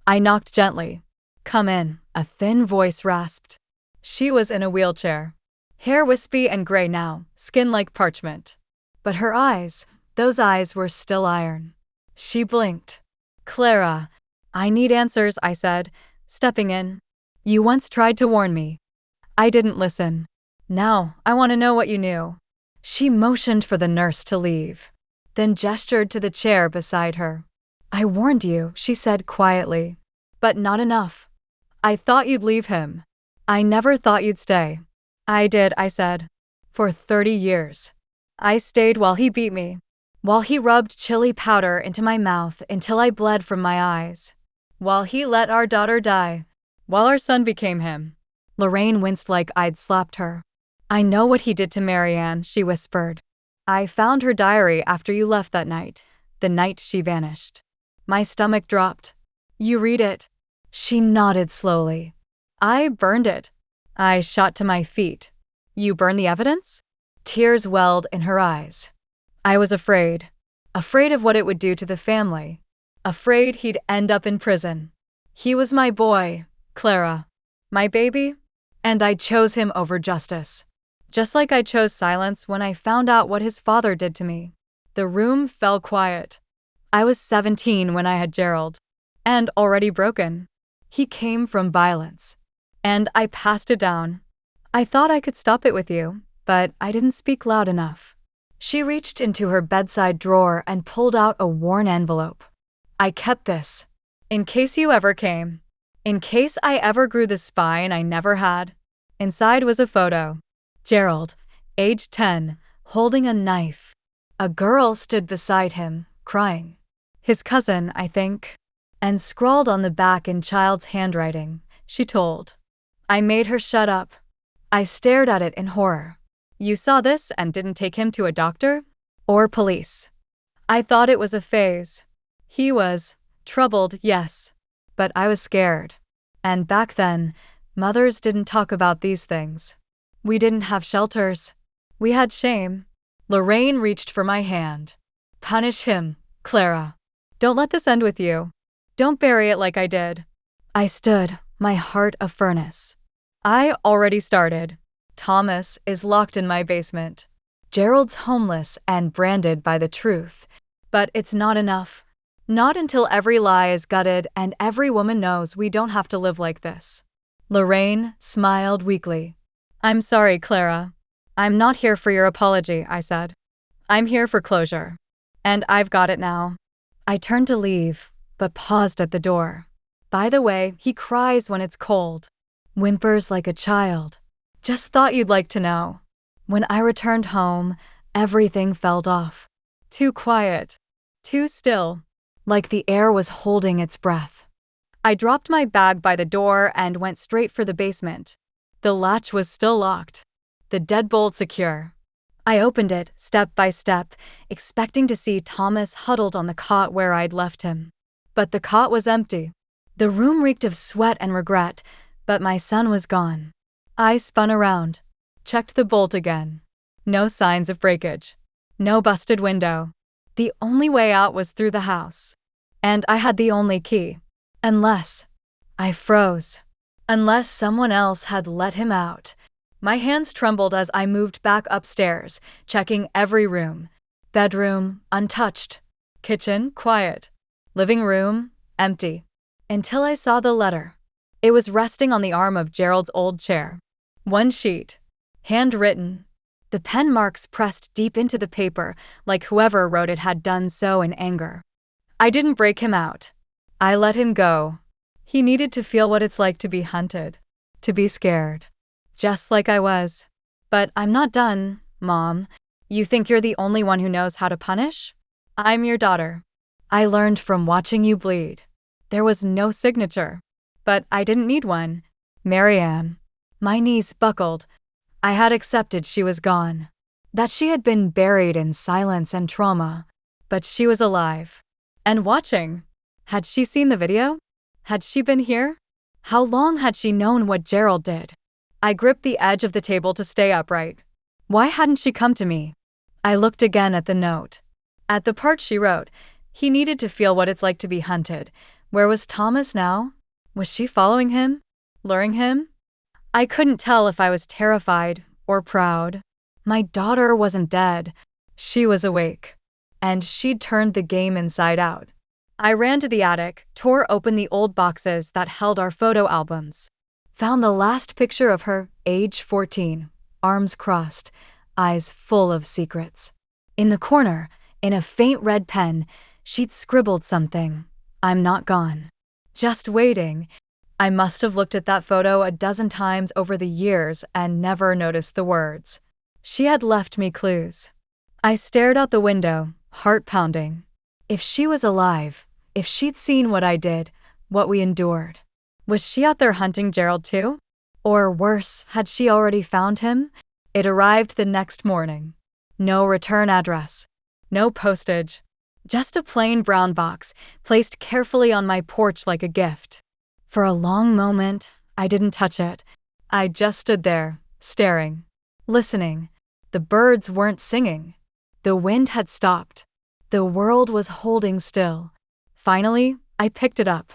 I knocked gently. "Come in," a thin voice rasped. She was in a wheelchair. Hair wispy and gray now, skin like parchment. But her eyes, those eyes were still iron. She blinked. "Clara, I need answers," I said, stepping in. "You once tried to warn me. I didn't listen. Now, I want to know what you knew." She motioned for the nurse to leave, then gestured to the chair beside her. "I warned you," she said quietly. "But not enough. I thought you'd leave him. I never thought you'd stay." "I did," I said. "For 30 years. I stayed while he beat me, while he rubbed chili powder into my mouth until I bled from my eyes, while he let our daughter die, while our son became him." Lorraine winced like I'd slapped her. "I know what he did to Marianne," she whispered. "I found her diary after you left that night, the night she vanished." My stomach dropped. "You read it?" She nodded slowly. "I burned it." I shot to my feet. "You burned the evidence?" Tears welled in her eyes. "I was afraid. Afraid of what it would do to the family. Afraid he'd end up in prison. He was my boy, Clara. My baby. And I chose him over justice. Just like I chose silence when I found out what his father did to me." The room fell quiet. I was 17 when I had Gerald. And already broken. He came from violence. And I passed it down. "I thought I could stop it with you, but I didn't speak loud enough." She reached into her bedside drawer and pulled out a worn envelope. "I kept this. In case you ever came. In case I ever grew the spine I never had." Inside was a photo. Gerald, age 10, holding a knife. A girl stood beside him, crying. His cousin, I think. And scrawled on the back in child's handwriting, she told. I made her shut up. I stared at it in horror. "You saw this and didn't take him to a doctor? Or police?" I thought it was a phase. He was troubled, yes. But I was scared. And back then, mothers didn't talk about these things. We didn't have shelters. We had shame. Lorraine reached for my hand. "Punish him, Clara. Don't let this end with you. Don't bury it like I did." I stood, my heart a furnace. "I already started. Thomas is locked in my basement. Gerald's homeless and branded by the truth. But it's not enough. Not until every lie is gutted and every woman knows we don't have to live like this." Lorraine smiled weakly. "I'm sorry, Clara. I'm not here for your apology," I said. "I'm here for closure. And I've got it now." I turned to leave, but paused at the door. "By the way, he cries when it's cold. Whimpers like a child. Just thought you'd like to know." When I returned home, everything felt off. Too quiet. Too still. Like the air was holding its breath. I dropped my bag by the door and went straight for the basement. The latch was still locked. The deadbolt secure. I opened it, step by step, expecting to see Thomas huddled on the cot where I'd left him. But the cot was empty. The room reeked of sweat and regret, but my son was gone. I spun around, checked the bolt again. No signs of breakage. No busted window. The only way out was through the house. And I had the only key. Unless I froze. Unless someone else had let him out. My hands trembled as I moved back upstairs, checking every room. Bedroom, untouched. Kitchen, quiet. Living room, empty. Until I saw the letter. It was resting on the arm of Gerald's old chair. One sheet. Handwritten. The pen marks pressed deep into the paper, like whoever wrote it had done so in anger. I didn't break him out. I let him go. He needed to feel what it's like to be hunted. To be scared. Just like I was. But I'm not done, Mom. You think you're the only one who knows how to punish? I'm your daughter. I learned from watching you bleed. There was no signature. But I didn't need one. Marianne. My knees buckled. I had accepted she was gone. That she had been buried in silence and trauma. But she was alive. And watching. Had she seen the video? Had she been here? How long had she known what Gerald did? I gripped the edge of the table to stay upright. Why hadn't she come to me? I looked again at the note. At the part she wrote, he needed to feel what it's like to be hunted. Where was Thomas now? Was she following him? Luring him? I couldn't tell if I was terrified or proud. My daughter wasn't dead. She was awake. And she'd turned the game inside out. I ran to the attic, tore open the old boxes that held our photo albums. Found the last picture of her, age 14, arms crossed, eyes full of secrets. In the corner, in a faint red pen, she'd scribbled something. I'm not gone. Just waiting. I must have looked at that photo a dozen times over the years and never noticed the words. She had left me clues. I stared out the window, heart pounding. If she was alive, if she'd seen what I did, what we endured, was she out there hunting Gerald too? Or worse, had she already found him? It arrived the next morning. No return address. No postage. Just a plain brown box, placed carefully on my porch like a gift. For a long moment, I didn't touch it. I just stood there, staring, listening. The birds weren't singing. The wind had stopped. The world was holding still. Finally, I picked it up.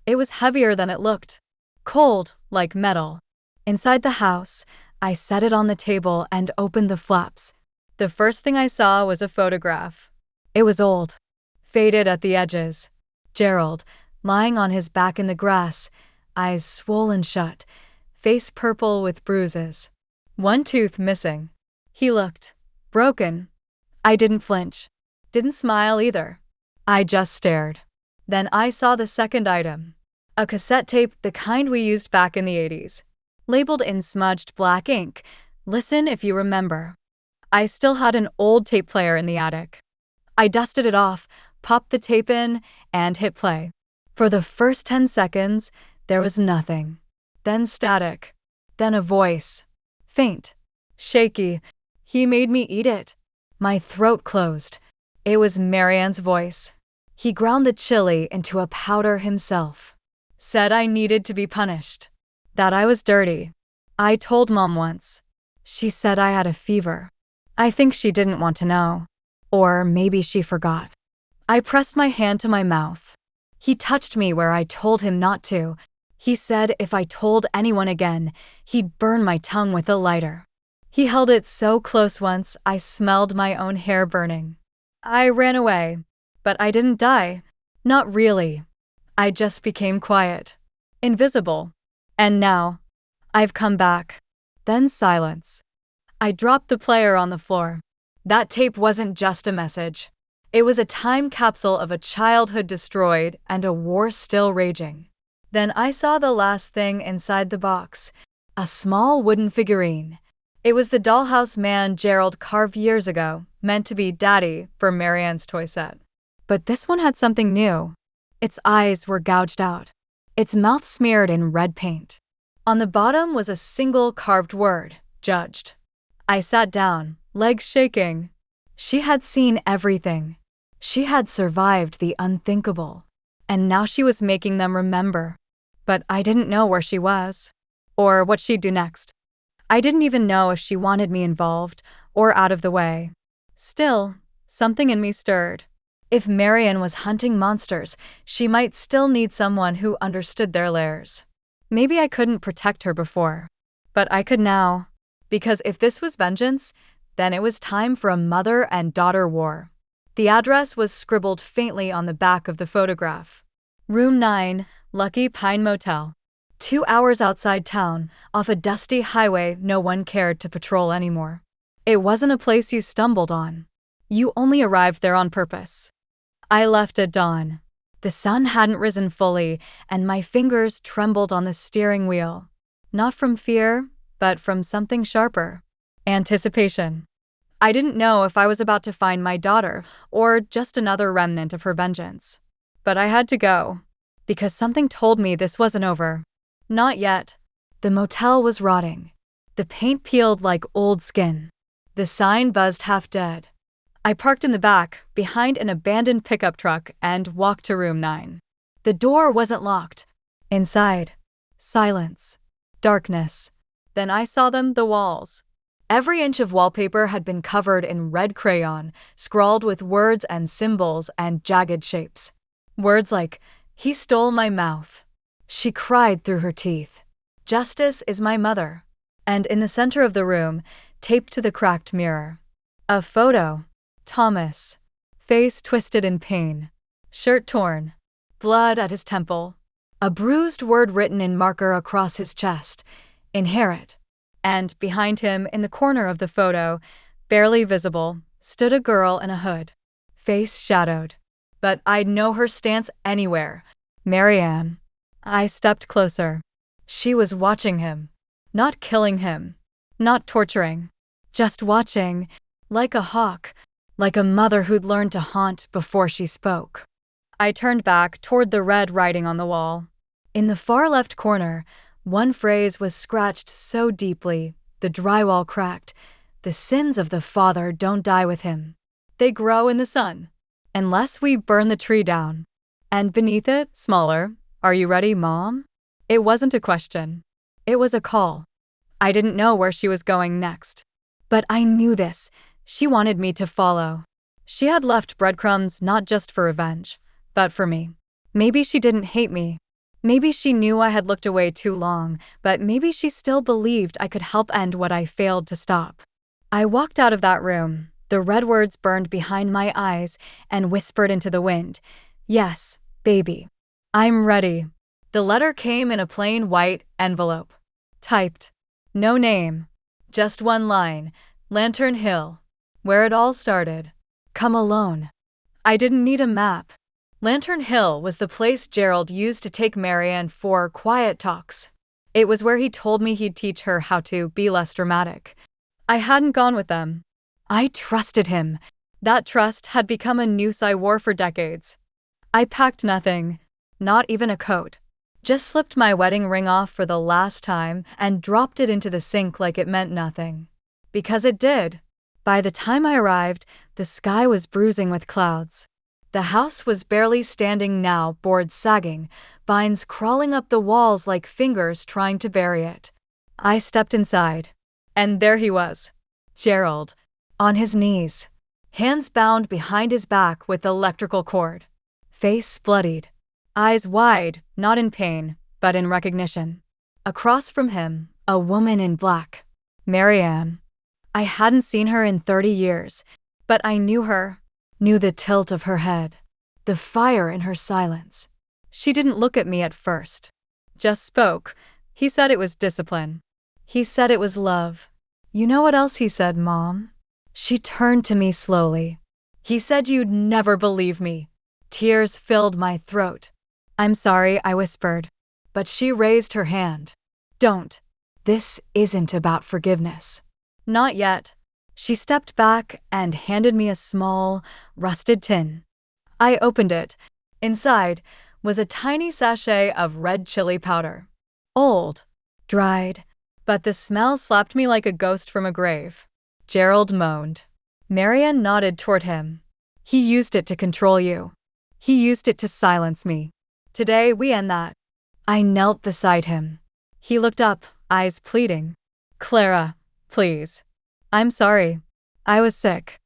It was heavier than it looked. Cold, like metal. Inside the house, I set it on the table and opened the flaps. The first thing I saw was a photograph. It was old, faded at the edges. Gerald, lying on his back in the grass, eyes swollen shut, face purple with bruises. One tooth missing. He looked broken. I didn't flinch. Didn't smile either. I just stared. Then I saw the second item. A cassette tape, the kind we used back in the 80s. Labeled in smudged black ink. Listen if you remember. I still had an old tape player in the attic. I dusted it off, popped the tape in, and hit play. For the first 10 seconds, there was nothing. Then static. Then a voice. Faint. Shaky. He made me eat it. My throat closed. It was Marianne's voice. He ground the chili into a powder himself. Said I needed to be punished. That I was dirty. I told Mom once. She said I had a fever. I think she didn't want to know. Or maybe she forgot. I pressed my hand to my mouth. He touched me where I told him not to. He said if I told anyone again, he'd burn my tongue with a lighter. He held it so close once I smelled my own hair burning. I ran away, but I didn't die. Not really. I just became quiet. Invisible. And now, I've come back. Then silence. I dropped the player on the floor. That tape wasn't just a message. It was a time capsule of a childhood destroyed and a war still raging. Then I saw the last thing inside the box. A small wooden figurine. It was the dollhouse man Gerald carved years ago, meant to be Daddy for Marianne's toy set. But this one had something new. Its eyes were gouged out. Its mouth smeared in red paint. On the bottom was a single carved word, judged. I sat down, legs shaking. She had seen everything. She had survived the unthinkable. And now she was making them remember. But I didn't know where she was. Or what she'd do next. I didn't even know if she wanted me involved or out of the way. Still, something in me stirred. If Marianne was hunting monsters, she might still need someone who understood their lairs. Maybe I couldn't protect her before. But I could now. Because if this was vengeance, then it was time for a mother and daughter war. The address was scribbled faintly on the back of the photograph. Room 9, Lucky Pine Motel. 2 hours outside town, off a dusty highway no one cared to patrol anymore. It wasn't a place you stumbled on. You only arrived there on purpose. I left at dawn. The sun hadn't risen fully, and my fingers trembled on the steering wheel. Not from fear, but from something sharper. Anticipation. I didn't know if I was about to find my daughter, or just another remnant of her vengeance. But I had to go, because something told me this wasn't over. Not yet. The motel was rotting. The paint peeled like old skin. The sign buzzed half dead. I parked in the back, behind an abandoned pickup truck, and walked to room 9. The door wasn't locked, Inside, silence, darkness. Then I saw them, the walls. Every inch of wallpaper had been covered in red crayon, scrawled with words and symbols and jagged shapes. Words like, "He stole my mouth." She cried through her teeth. "Justice is my mother." And in the center of the room, taped to the cracked mirror, a photo. Thomas, face twisted in pain, shirt torn, blood at his temple, a bruised word written in marker across his chest, "Inherit." And behind him, in the corner of the photo, barely visible, stood a girl in a hood, face shadowed. But I'd know her stance anywhere. Marianne. I stepped closer. She was watching him. Not killing him. Not torturing. Just watching, like a hawk, like a mother who'd learned to haunt before she spoke. I turned back toward the red writing on the wall. In the far left corner, one phrase was scratched so deeply, the drywall cracked. "The sins of the father don't die with him. They grow in the sun, unless we burn the tree down." And beneath it, smaller, "Are you ready, Mom?" It wasn't a question. It was a call. I didn't know where she was going next. But I knew this. She wanted me to follow. She had left breadcrumbs not just for revenge, but for me. Maybe she didn't hate me. Maybe she knew I had looked away too long, but maybe she still believed I could help end what I failed to stop. I walked out of that room, the red words burned behind my eyes, and whispered into the wind, "Yes, baby. I'm ready." The letter came in a plain white envelope. Typed. No name. Just one line. Lantern Hill. Where it all started. Come alone. I didn't need a map. Lantern Hill was the place Gerald used to take Marianne for quiet talks. It was where he told me he'd teach her how to be less dramatic. I hadn't gone with them. I trusted him. That trust had become a noose I wore for decades. I packed nothing, not even a coat. Just slipped my wedding ring off for the last time and dropped it into the sink like it meant nothing. Because it did. By the time I arrived, the sky was bruising with clouds. The house was barely standing now, boards sagging, vines crawling up the walls like fingers trying to bury it. I stepped inside. And there he was. Gerald. On his knees. Hands bound behind his back with electrical cord. Face bloodied. Eyes wide, not in pain, but in recognition. Across from him, a woman in black. Marianne. I hadn't seen her in 30 years, but I knew her. Knew the tilt of her head, the fire in her silence. She didn't look at me at first. Just spoke. He said it was discipline. He said it was love. You know what else he said, Mom? She turned to me slowly. He said you'd never believe me. Tears filled my throat. "I'm sorry," I whispered. But she raised her hand. "Don't. This isn't about forgiveness." Not yet. She stepped back and handed me a small, rusted tin. I opened it. Inside was a tiny sachet of red chili powder. Old, dried, but the smell slapped me like a ghost from a grave. Gerald moaned. Marianne nodded toward him. "He used it to control you. He used it to silence me. Today we end that." I knelt beside him. He looked up, eyes pleading. "Clara, please. I'm sorry. I was sick.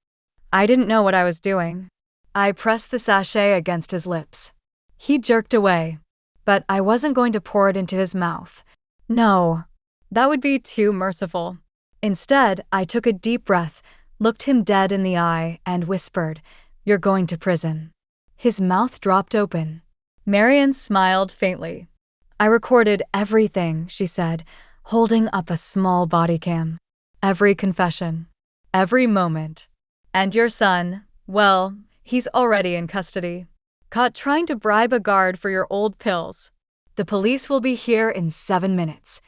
I didn't know what I was doing." I pressed the sachet against his lips. He jerked away, but I wasn't going to pour it into his mouth. No, that would be too merciful. Instead, I took a deep breath, looked him dead in the eye, and whispered, "You're going to prison." His mouth dropped open. Marianne smiled faintly. "I recorded everything," she said, holding up a small body cam. "Every confession. Every moment. And your son, well, he's already in custody. Caught trying to bribe a guard for your old pills. The police will be here in 7 minutes."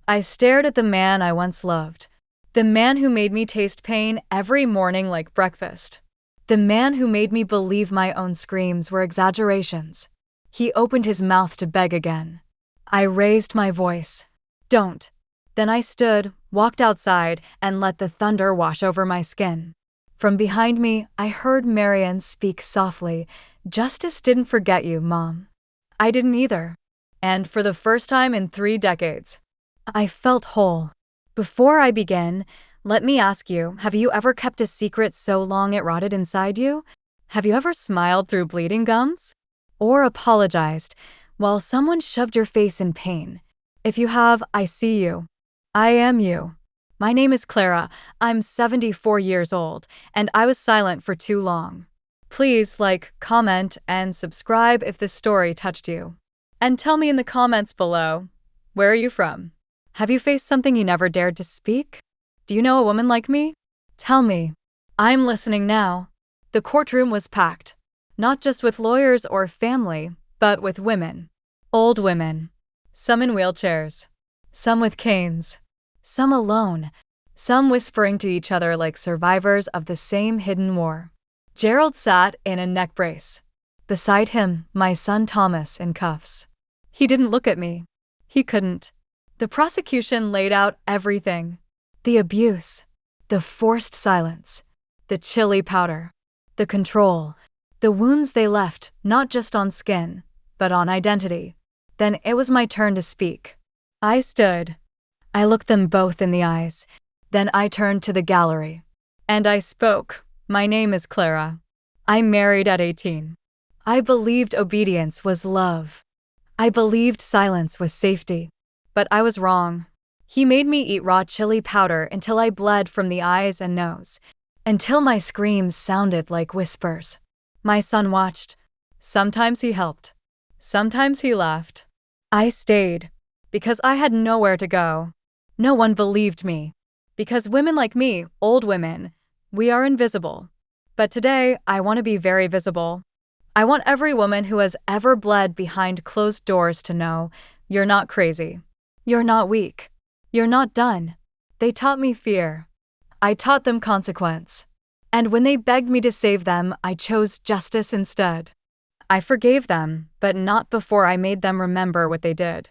I stared at the man I once loved. The man who made me taste pain every morning like breakfast. The man who made me believe my own screams were exaggerations. He opened his mouth to beg again. I raised my voice. "Don't." Then I stood, walked outside, and let the thunder wash over my skin. From behind me, I heard Marianne speak softly. "Justice didn't forget you, Mom. I didn't either. And for the first time in 3 decades, I felt whole. Before I begin, let me ask you, have you ever kept a secret so long it rotted inside you? Have you ever smiled through bleeding gums? Or apologized while someone shoved your face in pain? If you have, I see you. I am you. My name is Clara. I'm 74 years old, and I was silent for too long. Please like, comment, and subscribe if this story touched you. And tell me in the comments below, where are you from? Have you faced something you never dared to speak? Do you know a woman like me? Tell me. I'm listening now. The courtroom was packed, not just with lawyers or family, but with women. Old women. Some in wheelchairs. Some with canes. Some alone. Some whispering to each other like survivors of the same hidden war. Gerald sat in a neck brace. Beside him, my son Thomas in cuffs. He didn't look at me. He couldn't. The prosecution laid out everything. The abuse. The forced silence. The chili powder. The control. The wounds they left, not just on skin, but on identity. Then it was my turn to speak. I stood. I looked them both in the eyes. Then I turned to the gallery. And I spoke. My name is Clara. I'm married at 18. I believed obedience was love. I believed silence was safety. But I was wrong. He made me eat raw chili powder until I bled from the eyes and nose. Until my screams sounded like whispers. My son watched. Sometimes he helped. Sometimes he laughed. I stayed. Because I had nowhere to go. No one believed me. Because women like me, old women, we are invisible. But today, I want to be very visible. I want every woman who has ever bled behind closed doors to know, you're not crazy. You're not weak. You're not done. They taught me fear. I taught them consequence. And when they begged me to save them, I chose justice instead. I forgave them, but not before I made them remember what they did.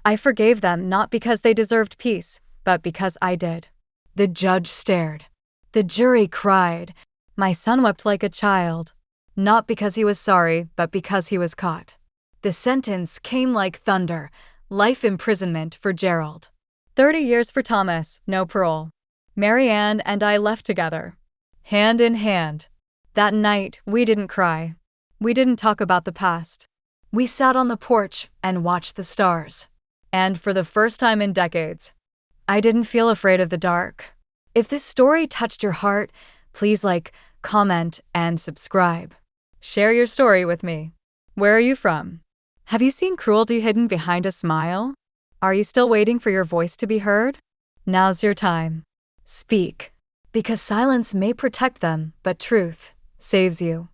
I forgave them not because they deserved peace, but because I did. The judge stared. The jury cried. My son wept like a child. Not because he was sorry, but because he was caught. The sentence came like thunder. Life imprisonment for Gerald. 30 years for Thomas, no parole. Mary Ann and I left together. Hand in hand. That night, we didn't cry. We didn't talk about the past. We sat on the porch and watched the stars. And for the first time in decades, I didn't feel afraid of the dark. If this story touched your heart, please like, comment, and subscribe. Share your story with me. Where are you from? Have you seen cruelty hidden behind a smile? Are you still waiting for your voice to be heard? Now's your time. Speak. Because silence may protect them, but truth saves you.